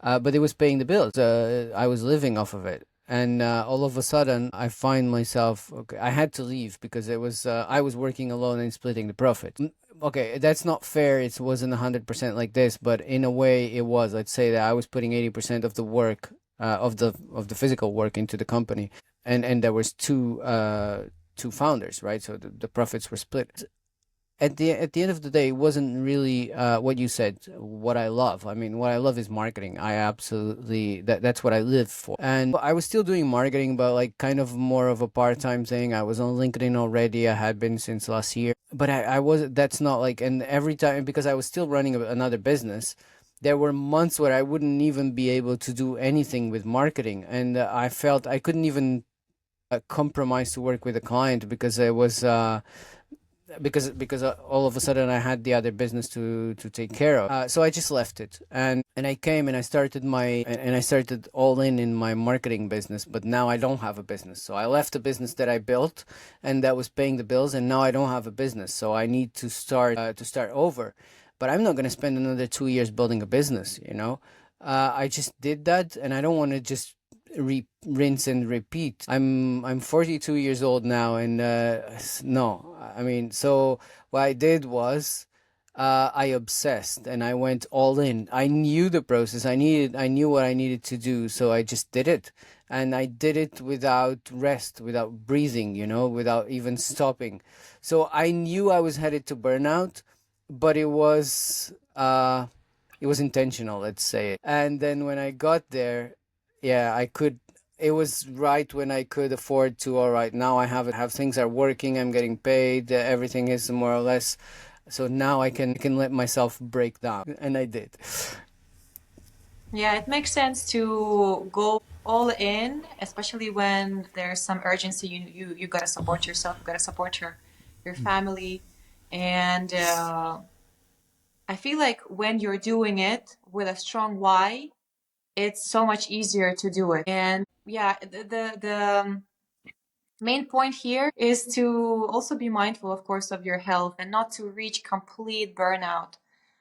but it was paying the bills. I was living off of it, and all of a sudden I find myself. Okay, I had to leave because it was I was working alone and splitting the profit. Okay, that's not fair. It wasn't 100% like this, but in a way it was. I'd say that I was putting 80% of the work of the physical work into the company, and there was two founders, right? So the profits were split. At the end of the day, it wasn't really what you said. What I love. I mean, what I love is marketing. I absolutely that's what I live for. And I was still doing marketing, but like kind of more of a part-time thing. I was on LinkedIn already. I had been since last year, but I was. That's not like. And every time, because I was still running another business, there were months where I wouldn't even be able to do anything with marketing, and I felt I couldn't even compromise to work with a client because it was because all of a sudden I had the other business to take care of. So I just left it, and I came and I started I started all in my marketing business. But now I don't have a business, so I left the business that I built and that was paying the bills, and now I don't have a business, so I need to start over. But I'm not going to spend another 2 years building a business, you know. I just did that, and I don't want to just rinse and repeat. I'm 42 years old now, and no, I mean, so what I did was I obsessed and I went all in. I knew the process. I knew what I needed to do, so I just did it, and I did it without rest, without breathing, you know, without even stopping. So I knew I was headed to burnout, but it was intentional, let's say. And then when I got there, yeah, I could. It was right when I could afford to. All right, now I have things are working. I'm getting paid. Everything is more or less. So now I can let myself break down, and I did. Yeah, it makes sense to go all in, especially when there's some urgency. You gotta support yourself. You gotta support your family, and I feel like when you're doing it with a strong why, it's so much easier to do it. And yeah, the main point here is to also be mindful, of course, of your health and not to reach complete burnout.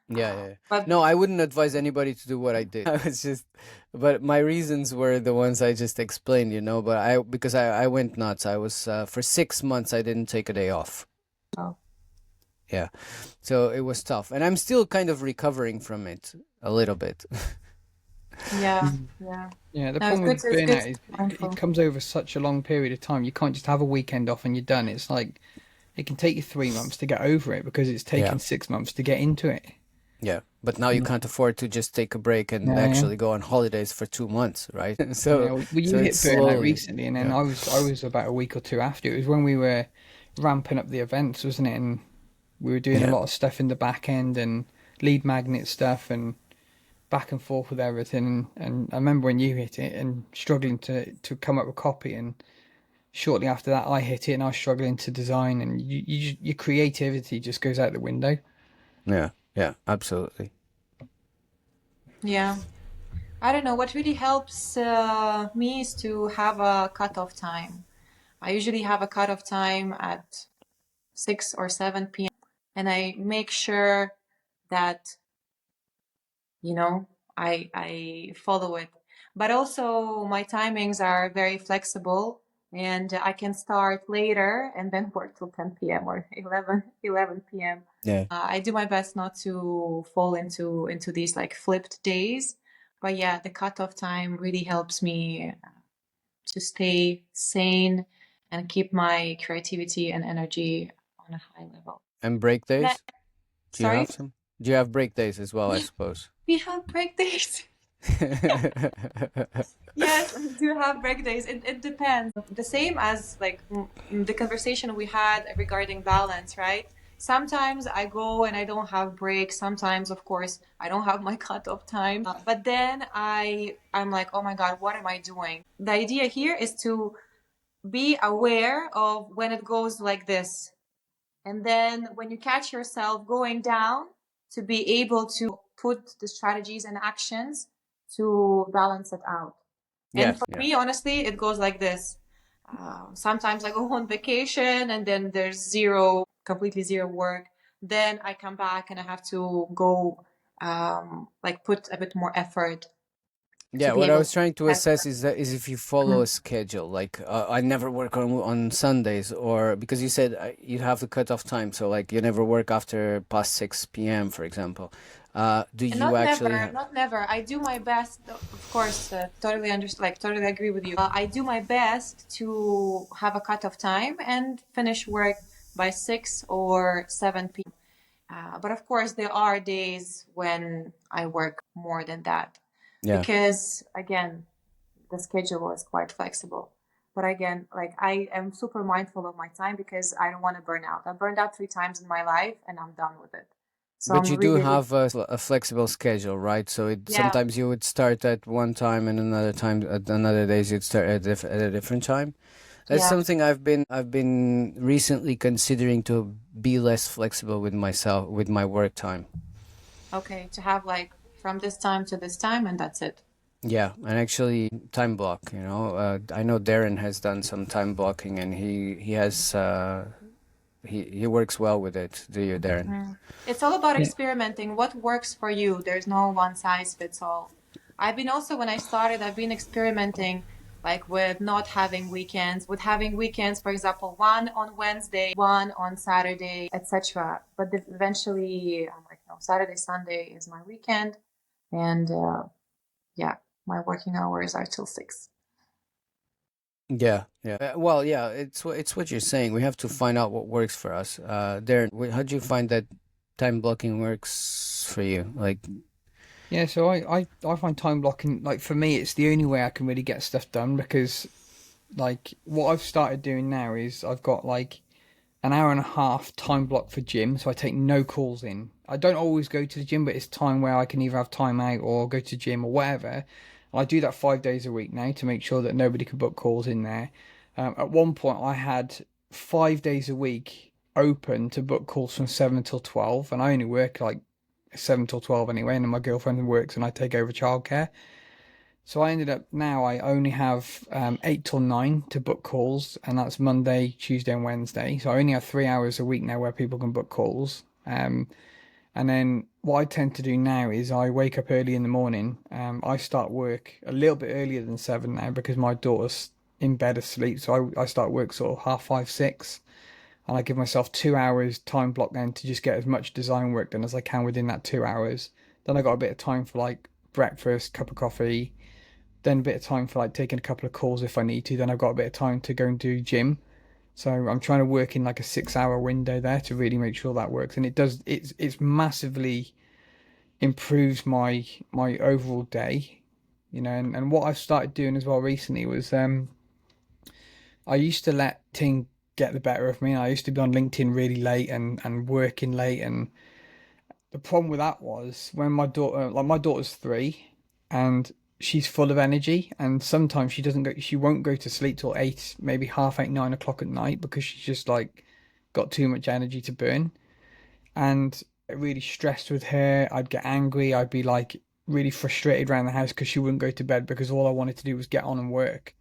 Yeah. But No, I wouldn't advise anybody to do what I did. I was just, but my reasons were the ones I just explained, you know. But because I went nuts. I was for 6 months I didn't take a day off. oh, Yeah, so it was tough, and I'm still kind of recovering from it a little bit. yeah, yeah. Yeah, the No, it's problem good with to it's good to burnout is be it mindful. comes over such a long period of time. You can't just have a weekend off and you're done. It's like it can take you 3 months to get over it because it's Yeah, taken 6 months to get into it. yeah. But now you Yeah, can't afford to just take a break and yeah, yeah. actually go on holidays for 2 months, right? Yeah, So, well, so you it's hit burnout slowly. recently, and then Yeah, I was about a week or two after. It was when we were ramping up the events, wasn't it? And we were doing a yeah. lot of stuff in the back end and lead magnet stuff and back and forth with everything. And I remember when you hit it and struggling to come up with copy, and shortly after that I hit it and I was struggling to design, and your creativity just goes out the window. Yeah, yeah, absolutely. Yeah. I don't know. What really helps me is to have a cutoff time. I usually have a cutoff time at 6 or 7 p.m. and I make sure that, you know, I follow it. But also my timings are very flexible and I can start later and then work till 10 p.m. or 11 p.m. Yeah. I do my best not to fall into these like flipped days. But yeah, the cutoff time really helps me to stay sane and keep my creativity and energy on a high level. And break days? Do you Sorry? have some? Do you have break days as well, I suppose? We have break days. Yes, I do have break days. It depends. The same as like the conversation we had regarding balance, right? Sometimes I go and I don't have breaks. Sometimes, of course, I don't have my cutoff time. But then I'm like, oh my God, what am I doing? The idea here is to be aware of when it goes like this. And then when you catch yourself going down, to be able to put the strategies and actions to balance it out. And Yes, for yeah. me, honestly, it goes like this. Sometimes I go on vacation and then there's completely zero work. Then I come back and I have to go, like put a bit more effort to Yeah, be what I able was trying to to. assess is if you follow a schedule. Like I never work on Sundays, or because you said you have the cutoff time, so like you never work after past 6 p.m., for example. Do And you actually have? not never. I do my best, of course, totally understand, like totally agree with you. I do my best to have a cut-off time and finish work by 6 or 7 p.m. But of course, there are days when I work more than that Yeah, because, again, the schedule is quite flexible. But again, like I am super mindful of my time because I don't want to burn out. I burned out 3 times in my life and I'm done with it. So but I'm you do really, really, have a flexible schedule, right? So it yeah, sometimes you would start at one time, and another time at another days you'd start at a different time. That's yeah. something I've been recently considering, to be less flexible with myself with my work time. Okay, to have like from this time to this time and that's it. Yeah, and actually time block, I know Darren has done some time blocking, and he has he works well with it. Do you, Darren? It's all about Yeah. experimenting. What works for you? There's no one size fits all. I've been also, when I started, I've been experimenting like with not having weekends, with having weekends, for example, one on Wednesday, one on Saturday, etc. But eventually, I'm like, no, Saturday, Sunday is my weekend. And yeah, my working hours are till 6. Yeah, yeah. Well, yeah, it's what you're saying. We have to find out what works for us. Darren, how do you find that time blocking works for you? Like, Yeah, so I find time blocking, like for me, it's the only way I can really get stuff done because like what I've started doing now is I've got like an hour and a half time block for gym, so I take no calls in. I don't always go to the gym, but it's time where I can either have time out or go to gym or whatever. I do that 5 days a week now to make sure that nobody can book calls in there. At one point, I had 5 days a week open to book calls from 7 till 12, and I only work like 7 till 12 anyway, and then my girlfriend works and I take over childcare. So I ended up now I only have 8 till 9 to book calls, and that's Monday, Tuesday, and Wednesday. So I only have 3 hours a week now where people can book calls. And then what I tend to do now is I wake up early in the morning. I start work a little bit earlier than 7 now because my daughter's in bed asleep. So I start work sort of half 5, 6, and I give myself 2 hours time block then to just get as much design work done as I can within that 2 hours. Then I got a bit of time for like breakfast, cup of coffee, then a bit of time for like taking a couple of calls if I need to. Then I've got a bit of time to go and do gym. So I'm trying to work in like a 6 hour window there to really make sure that works. And it does. It's massively improves my overall day. And what I've started doing as well recently was I used to let Ting get the better of me. I used to be on LinkedIn really late and working late, and the problem with that was when my daughter's 3, and she's full of energy, and sometimes she won't go to sleep till 8, maybe half 8, 9 o'clock at night because she's just like got too much energy to burn. And get really stressed with her. I'd get angry. I'd be like really frustrated around the house because she wouldn't go to bed because all I wanted to do was get on and work.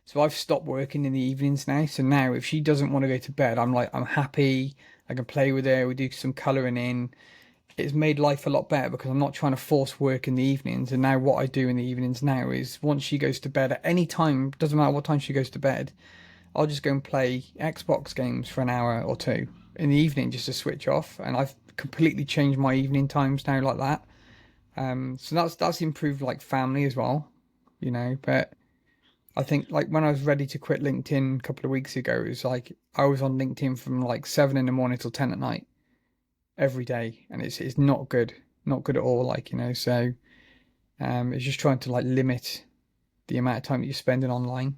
So I've stopped working in the evenings now. So now if she doesn't want to go to bed, I'm happy. I can play with her. We do some colouring in. It's made life a lot better because I'm not trying to force work in the evenings. And now what I do in the evenings now is once she goes to bed at any time, doesn't matter what time she goes to bed, I'll just go and play Xbox games for an hour or two in the evening just to switch off. And I've completely changed my evening times now like that. So that's improved like family as well, But I think like when I was ready to quit LinkedIn a couple of weeks ago, it was like I was on LinkedIn from like 7 in the morning till 10 at night every day, and it's not good at all. So it's just trying to like limit the amount of time that you're spending online.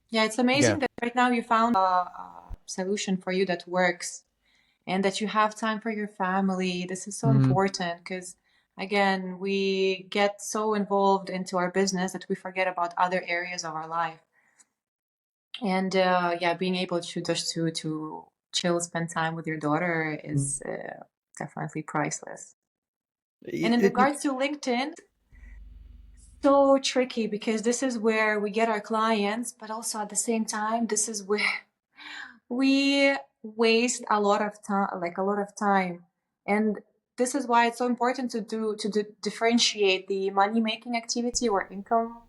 Yeah, it's yeah, amazing that right now you found a solution for you that works and that you have time for your family. This is so Mm. important because, again, we get so involved into our business that we forget about other areas of our life. And yeah, being able to just to chill, spend time with your daughter is definitely priceless. And in The regards to LinkedIn, So tricky because this is where we get our clients, but also at the same time, this is where we waste a lot of time, and this is why it's so important to differentiate the money making activity or income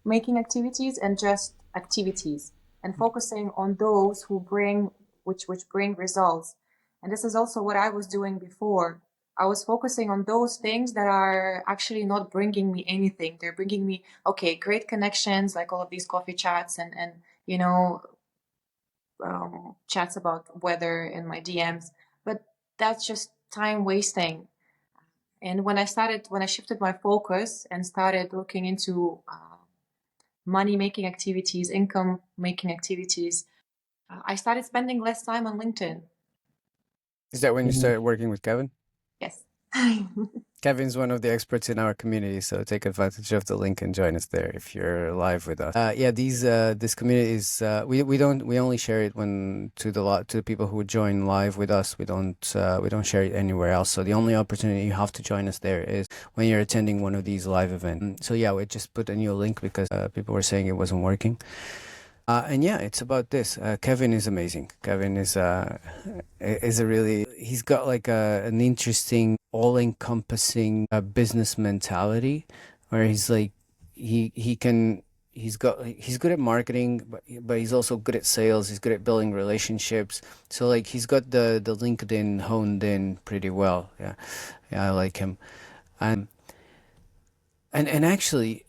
making activities and just activities, and focusing on those who bring which bring results. And this is also what I was doing before. I was focusing on those things that are actually not bringing me anything. They're bringing me, okay, great connections, like all of these coffee chats and you know chats about weather in my DMs, but that's just time wasting. And when I shifted my focus and started looking into money making activities, income making activities, I started spending less time on LinkedIn. Is that when you started working with Kevin? Yes. Kevin's one of the experts in our community, so take advantage of the link and join us there if you're live with us. Yeah, this community is we only share it when to the people who join live with us. We don't share it anywhere else. So the only opportunity you have to join us there is when you're attending one of these live events. So yeah, we just put a new link because people were saying it wasn't working. And yeah, it's about this. Kevin is amazing. Kevin is a really, he's got like an interesting, all-encompassing business mentality, where he's like, he's good at marketing, but he's also good at sales. He's good at building relationships. So like he's got the LinkedIn honed in pretty well. Yeah, I like him. And actually,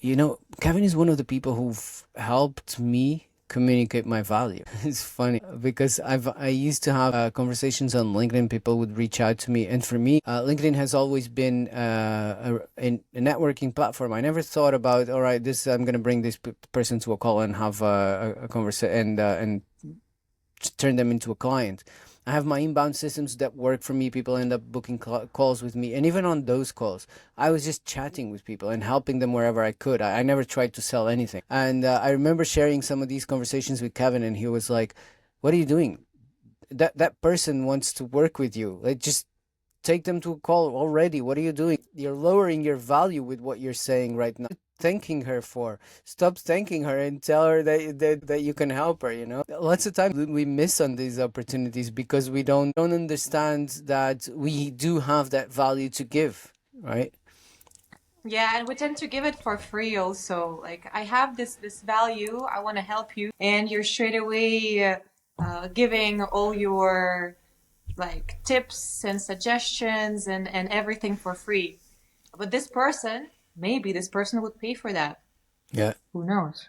Kevin is one of the people who've helped me communicate my value. It's funny because I used to have conversations on LinkedIn. People would reach out to me, and for me, LinkedIn has always been a networking platform. I never thought about, all right, I'm going to bring this person to a call and have a conversation and turn them into a client. I have my inbound systems that work for me. People end up booking calls with me. And even on those calls, I was just chatting with people and helping them wherever I could. I never tried to sell anything. And I remember sharing some of these conversations with Kevin, and he was like, "What are you doing? That person wants to work with you. Like, just take them to a call already. What are you doing? You're lowering your value with what you're saying right now. Thanking her for. Stop thanking her and tell her that you can help her, Lots of times we miss on these opportunities because we don't understand that we do have that value to give, right? Yeah, and we tend to give it for free also. Like, I have this value, I want to help you, and you're straight away giving all your like tips and suggestions and everything for free. But maybe this person would pay for that. Yeah. Who knows?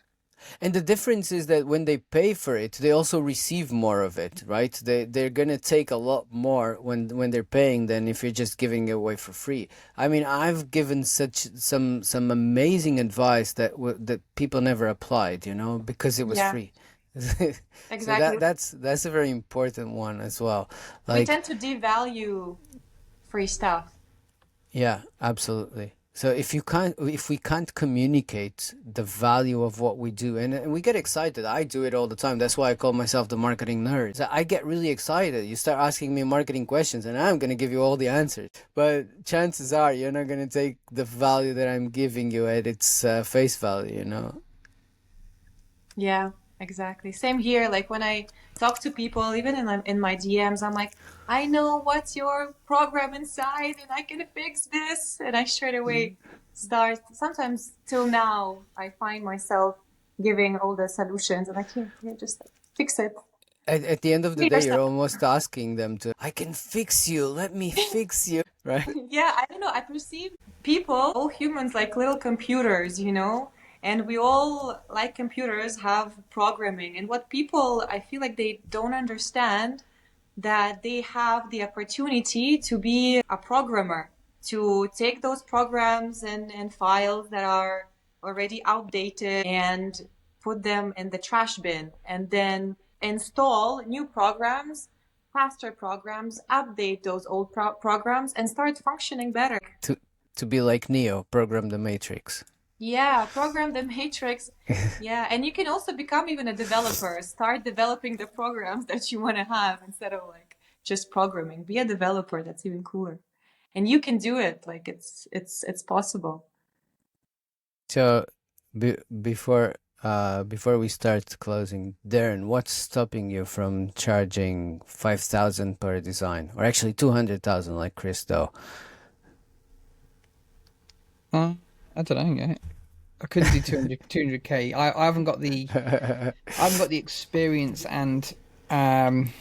And the difference is that when they pay for it, they also receive more of it, right? They're gonna take a lot more when they're paying than if you're just giving it away for free. I mean, I've given some amazing advice that people never applied, because it was free. So Exactly. that's a very important one as well. We tend to devalue free stuff. Yeah, absolutely. So if we can't communicate the value of what we do, and we get excited. I do it all the time. That's why I call myself the marketing nerd. So I get really excited. You start asking me marketing questions, and I'm gonna give you all the answers. But chances are you're not gonna take the value that I'm giving you at its face value. Yeah, exactly. Same here. Like when I talk to people, even in my DMs, I'm like, I know what's your program inside, and I can fix this. And I straight away start. Sometimes till now, I find myself giving all the solutions, and I can't just like, fix it. At the end of the Me day, you're yourself. almost asking them to, I can fix you. Let me fix you, right? Yeah, I don't know. I perceive people, all humans, like little computers. And we all, like computers, have programming. And what people, I feel like they don't understand that they have the opportunity to be a programmer, to take those programs and files that are already outdated and put them in the trash bin, and then install new programs, faster programs, update those old programs, and start functioning better. To be like Neo, program the Matrix. Yeah, program the matrix. Yeah, and you can also become even a developer. Start developing the programs that you want to have instead of like just programming. Be a developer. That's even cooler. And you can do it. Like it's possible. So before before we start closing, Darren, what's stopping you from charging 5,000 per design, or actually 200,000 like Chris though? I don't know. I couldn't do 200k. I haven't got the experience, and um,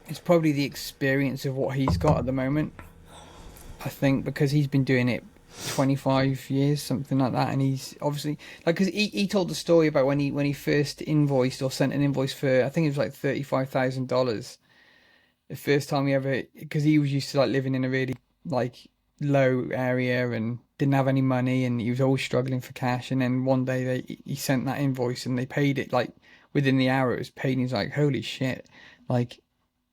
it's probably the experience of what he's got at the moment. I think because he's been doing it 25 years, something like that, and he's obviously like because he told the story about when he first invoiced or sent an invoice for I think it was like $35,000. The first time he ever, because he was used to like living in a really like low area and didn't have any money, and he was always struggling for cash. And then one day he sent that invoice and they paid it like within the hour it was paid. And he's like, holy shit, like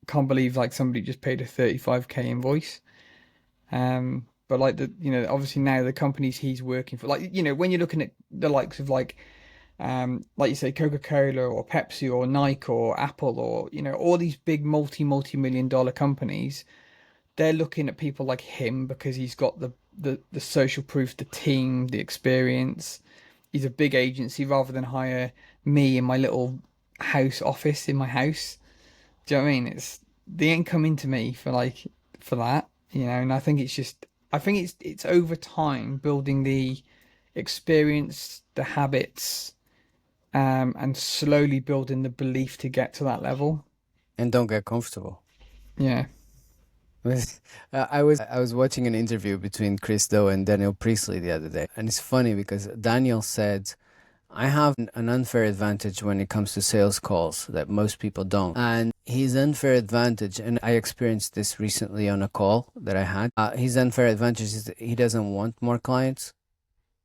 can't believe like somebody just paid a 35k invoice. But like obviously now the companies he's working for, like when you're looking at the likes of like you say, Coca-Cola or Pepsi or Nike or Apple or all these big multi-million dollar companies, they're looking at people like him because he's got the social proof, the team, the experience. He's a big agency rather than hire me in my little house office in my house. Do you know what I mean? They ain't coming to me for that, and I think it's over time building the experience, the habits, and slowly building the belief to get to that level. And don't get comfortable. Yeah. I was watching an interview between Chris Do and Daniel Priestley the other day, and it's funny because Daniel said, "I have an unfair advantage when it comes to sales calls that most people don't." And his unfair advantage, and I experienced this recently on a call that I had. His unfair advantage is that he doesn't want more clients.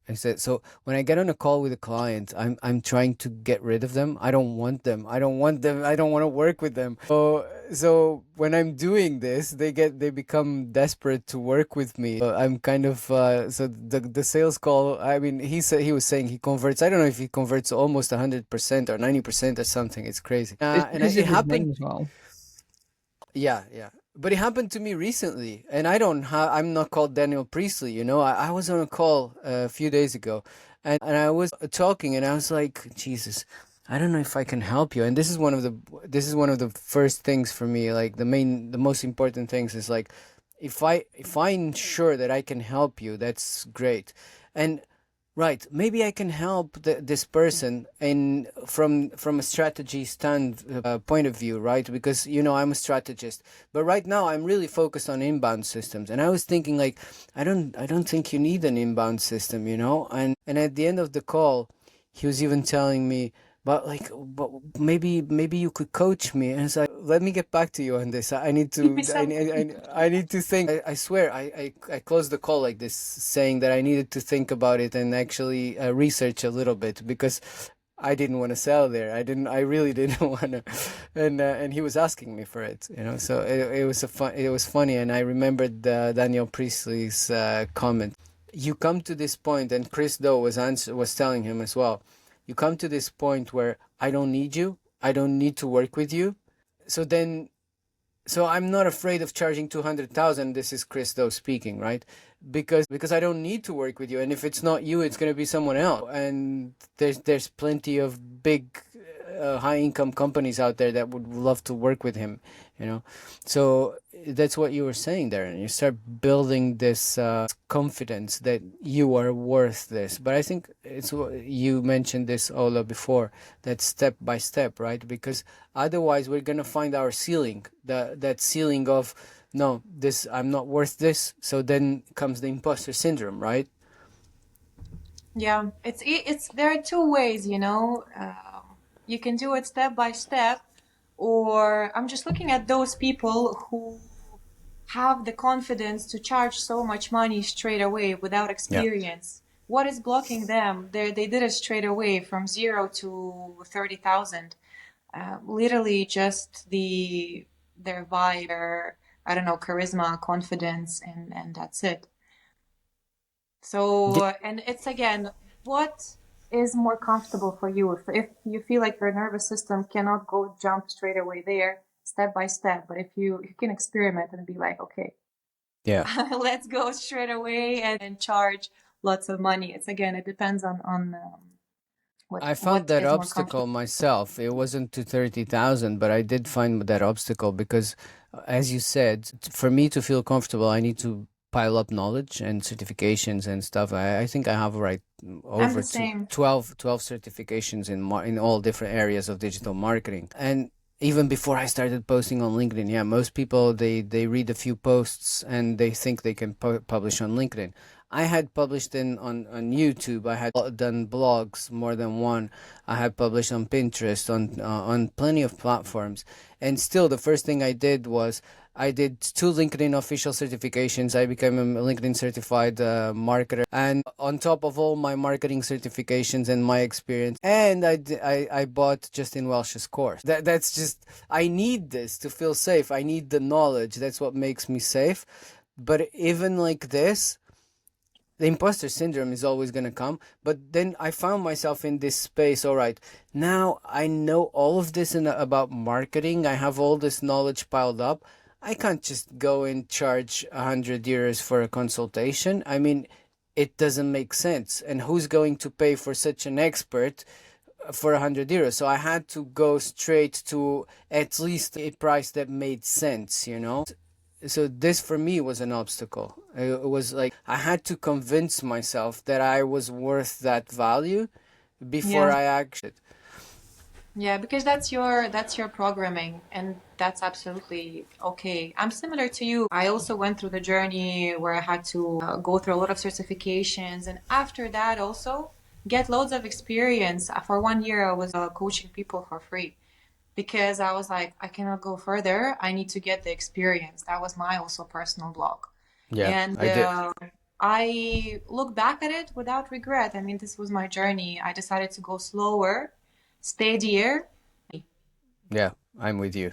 I said, so when I get on a call with a client, I'm trying to get rid of them. I don't want them. I don't want them. I don't want to work with them. So when I'm doing this, they become desperate to work with me. I'm kind of so the sales call. I mean, he was saying he converts. I don't know if he converts almost 100% or 90% or something. It's crazy. It's And because it of his happened. name as well. Yeah, yeah. But it happened to me recently, and I'm not called Daniel Priestley, I was on a call a few days ago, and I was talking, and I was like, Jesus, I don't know if I can help you. And this is one of the first things for me, like the most important things is like, if I'm sure that I can help you, that's great. And right, maybe I can help this person in from a strategy point of view, right? Because I'm a strategist, but right now I'm really focused on inbound systems, and I was thinking like, I don't think you need an inbound system, and at the end of the call, he was even telling me, but maybe you could coach me. And it's like, let me get back to you on this. I need Give to me some. I need to think. I swear I closed the call like this, saying that I needed to think about it and actually research a little bit, because I didn't want to sell there. I really didn't want to, and he was asking me for it. So it was funny, and I remembered Daniel Priestley's comment. You come to this point, and Chris Doe was telling him as well. You come to this point where I don't need you. I don't need to work with you. So I'm not afraid of charging 200,000. This is Chris Doe speaking, right? Because I don't need to work with you, and if it's not you, it's going to be someone else. And there's plenty of big high income companies out there that would love to work with him, so that's what you were saying there, and you start building this confidence that you are worth this. But I think you mentioned this, Ola, before, that step by step, right? Because otherwise we're going to find our ceiling, that ceiling of, no, this, I'm not worth this. So then comes the imposter syndrome, right? Yeah, there are two ways, you can do it step by step, or I'm just looking at those people who have the confidence to charge so much money straight away without experience. What is blocking them? They did it straight away from 0 to 30,000. Literally just their vibe, their, I don't know, charisma, confidence, and that's it. So, and it's again, what is more comfortable for you? If you feel like your nervous system cannot go jump straight away there, step by step, but if you can experiment and be like, okay, Yeah. let's go straight away and charge lots of money. It's again, it depends on I found what that is more obstacle comfortable. myself. It wasn't to 30,000, but I did find that obstacle because, as you said, for me to feel comfortable, I need to pile up knowledge and certifications and stuff. I think I have I'm over the same. 12 certifications in all different areas of digital marketing. And even before I started posting on LinkedIn, yeah, most people they read a few posts and they think they can publish on LinkedIn. I had published on YouTube. I had done blogs, more than one. I had published on Pinterest, on plenty of platforms. And still, the first thing I did was I did 2 LinkedIn official certifications. I became a LinkedIn certified marketer. And on top of all my marketing certifications and my experience, and I bought Justin Welsh's course. That's just, I need this to feel safe. I need the knowledge. That's what makes me safe. But even like this, the imposter syndrome is always going to come. But then I found myself in this space. All right, now I know all of this about marketing. I have all this knowledge piled up. I can't just go and charge 100 euros for a consultation. I mean, it doesn't make sense. And who's going to pay for such an expert for 100 euros? So I had to go straight to at least a price that made sense, you know? So this for me was an obstacle. It was like I had to convince myself that I was worth that value before Yeah. I actually. Yeah, because that's your programming, and that's absolutely okay. I'm similar to you. I also went through the journey where I had to go through a lot of certifications, and after that also get loads of experience. For 1 year, I was coaching people for free because I was like, I cannot go further. I need to get the experience. That was my also personal block, Yeah, and I did. I look back at it without regret. I mean, this was my journey. I decided to go slower, steadier. Yeah, I'm with you.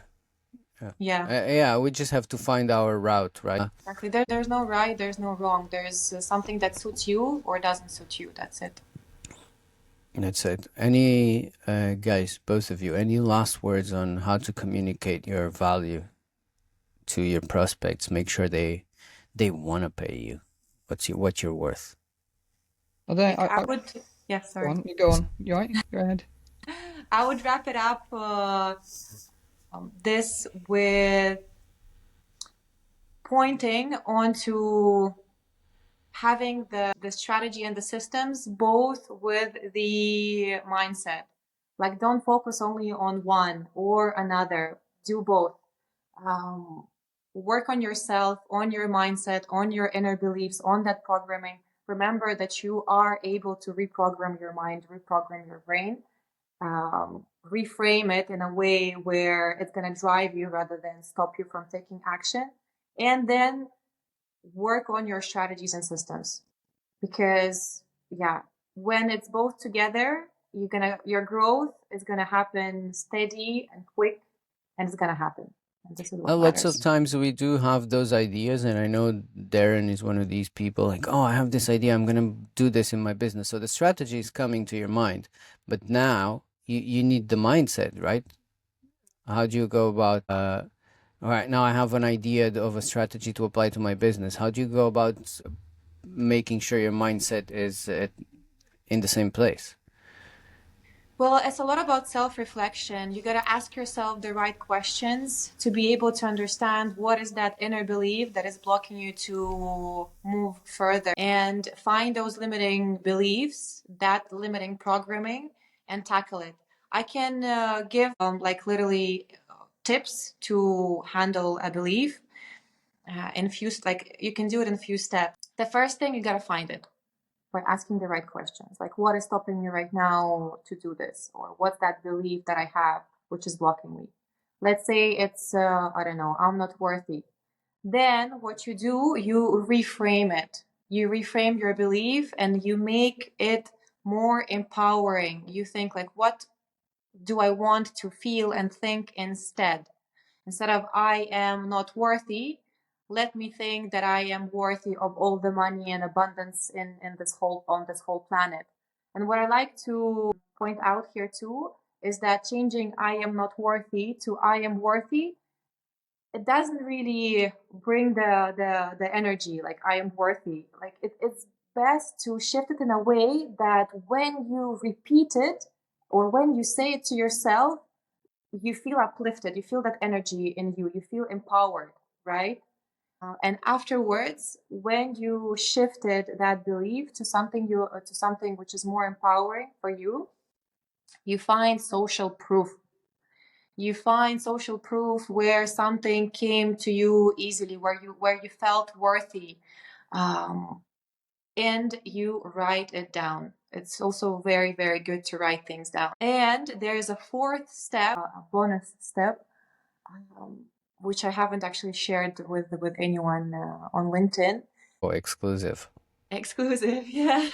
Yeah, Yeah, we just have to find our route, right? exactly. There's no right, there's no wrong. There's something that suits you or doesn't suit you. That's it. That's it. Any guys, both of you, any last words on how to communicate your value to your prospects? Make sure they want to pay you. What you're worth. I don't. Like I would, yeah, Go sorry. on. You go on. You all right? Go ahead. I would wrap it up this with pointing onto having the strategy and the systems both with the mindset. Like don't focus only on one or another. Do both. Um, work on yourself, on your mindset, on your inner beliefs, on that programming. Remember that you are able to reprogram your mind, reprogram your brain, reframe it in a way where it's going to drive you rather than stop you from taking action. And then work on your strategies and systems. Because, yeah, when it's both together, your growth is gonna happen steady and quick, and it's gonna happen. And this is what Lots of matters. times we do have those ideas, and I know Darren is one of these people like, oh, I have this idea, I'm going to do this in my business. So the strategy is coming to your mind, but now you need the mindset, right? How do you go about, all right, now I have an idea of a strategy to apply to my business. How do you go about making sure your mindset is in the same place? Well, it's a lot about self-reflection. You got to ask yourself the right questions to be able to understand what is that inner belief that is blocking you to move further, and find those limiting beliefs, that limiting programming, and tackle it. I can give like literally tips to handle a belief in few, like you can do it in few steps. The first thing, you got to find it by asking the right questions, like what is stopping me right now to do this, or what's that belief that I have which is blocking me. Let's say it's I don't know, I'm not worthy. Then what you do, you reframe it. You reframe your belief and you make it more empowering. You think like, what do I want to feel and think instead? Instead of I am not worthy, let me think that I am worthy of all the money and abundance in this whole on this whole planet. And what I like to point out here too is that changing I am not worthy to I am worthy, it doesn't really bring the energy like I am worthy. Like it's best to shift it in a way that when you repeat it or when you say it to yourself, you feel uplifted, you feel that energy in you, you feel empowered, right? And afterwards, when you shifted that belief to something which is more empowering for you, you find social proof. You find social proof where something came to you easily, where you felt worthy, and you write it down. It's also very, very good to write things down. And there is a fourth step, a bonus step, which I haven't actually shared with anyone on LinkedIn. Oh, exclusive. Exclusive, yeah.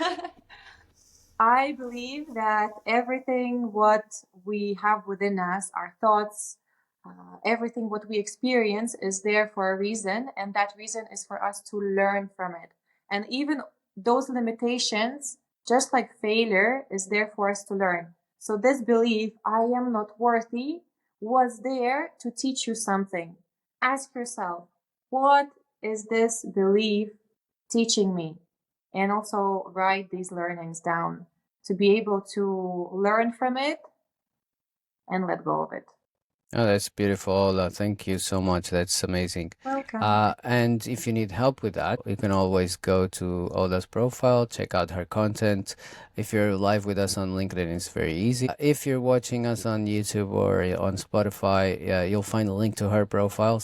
I believe that everything what we have within us, our thoughts, everything what we experience is there for a reason, and that reason is for us to learn from it. And even those limitations, just like failure, is there for us to learn. So this belief, I am not worthy, was there to teach you something. Ask yourself, what is this belief teaching me? And also write these learnings down to be able to learn from it and let go of it. Oh, that's beautiful, Ola. Thank you so much. That's amazing. Welcome. And if you need help with that, you can always go to Ola's profile, check out her content. If you're live with us on LinkedIn, it's very easy. If you're watching us on YouTube or on Spotify, you'll find a link to her profile.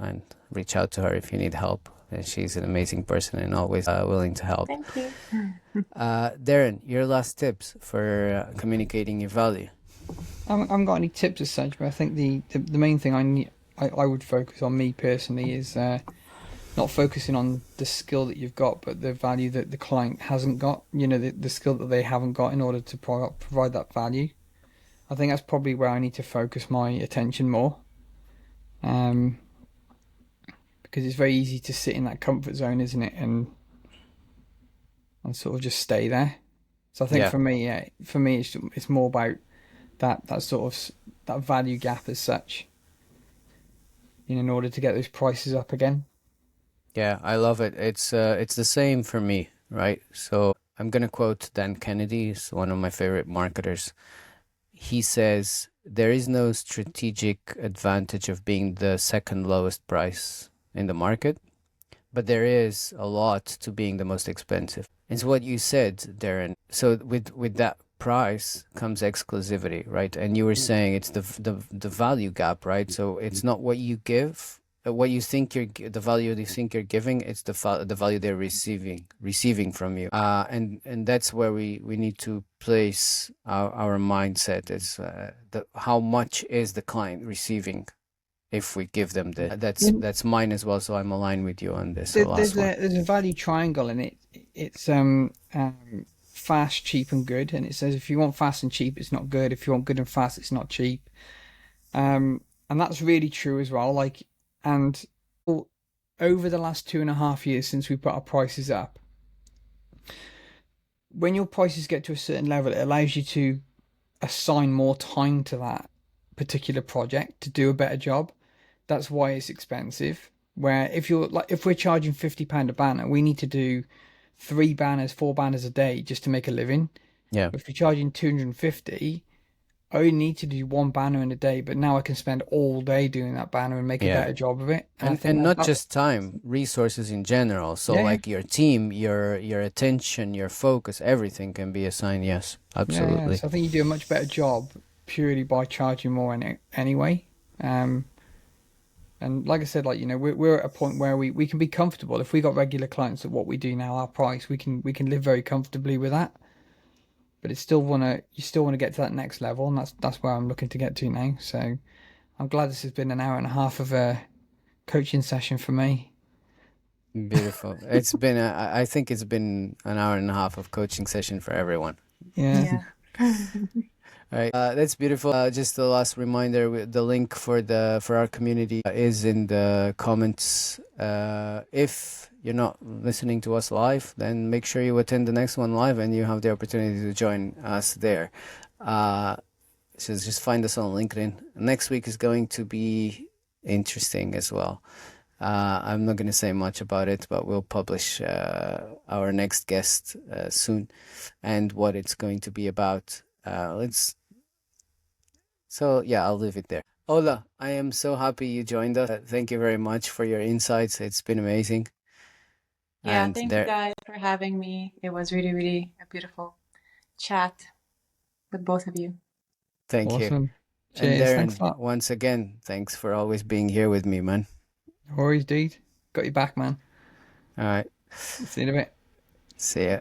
And reach out to her if you need help. And she's an amazing person and always willing to help. Thank you. Darren, your last tips for communicating your value. I haven't got any tips as such, but I think the main thing I would focus on, me personally, is not focusing on the skill that you've got, but the value that the client hasn't got. You know, the skill that they haven't got in order to provide that value. I think that's probably where I need to focus my attention more. Because it's very easy to sit in that comfort zone, isn't it, and sort of just stay there. So I think for me, it's more about that sort of that value gap as such, in order to get those prices up again. Yeah, I love it. It's the same for me, right? So I'm gonna quote Dan Kennedy, he's one of my favorite marketers. He says, there is no strategic advantage of being the second lowest price in the market, but there is a lot to being the most expensive. It's what you said, Darren. So with that price comes exclusivity, right? And you were saying it's the value gap, right? So it's not what you give, what you think the value you think you're giving, it's the value they're receiving from you. And that's where we need to place our mindset is how much is the client receiving if we give them that's mine as well. So I'm aligned with you on this. There's a value triangle, and it's fast, cheap, and good. And it says if you want fast and cheap, it's not good. If you want good and fast, it's not cheap. And that's really true as well. And over the last 2.5 years since we put our prices up, when your prices get to a certain level, it allows you to assign more time to that particular project to do a better job. That's why it's expensive. Where if we're charging £50 a banner, we need to do 4 banners a day just to make a living. Yeah. If you're charging 250, I only need to do 1 banner in a day, but now I can spend all day doing that banner and make a better job of it. And not just time, resources in general. So your team, your attention, your focus, everything can be assigned. Yes, absolutely. So I think you do a much better job purely by charging more anyway. And like I said, we're at a point where we can be comfortable. If we got regular clients at what we do now, our price, we can live very comfortably with that. But you still want to get to that next level, and that's where I'm looking to get to now. So I'm glad this has been an hour and a half of a coaching session for me. Beautiful. It's been I think it's been an hour and a half of coaching session for everyone. Yeah. All right, that's beautiful. Just the last reminder: the link for our community is in the comments. If you're not listening to us live, then make sure you attend the next one live, and you have the opportunity to join us there. So just find us on LinkedIn. Next week is going to be interesting as well. I'm not going to say much about it, but we'll publish our next guest soon and what it's going to be about. So yeah, I'll leave it there. Ola, I am so happy you joined us. Thank you very much for your insights. It's been amazing. Yeah, And thank you guys for having me. It was really, really a beautiful chat with both of you. Thank you. Awesome. And Cheers. Thanks a Darren, lot. once again, thanks for always being here with me, man. No worries, dude. Got you back, man. All right. See you in a bit. See ya.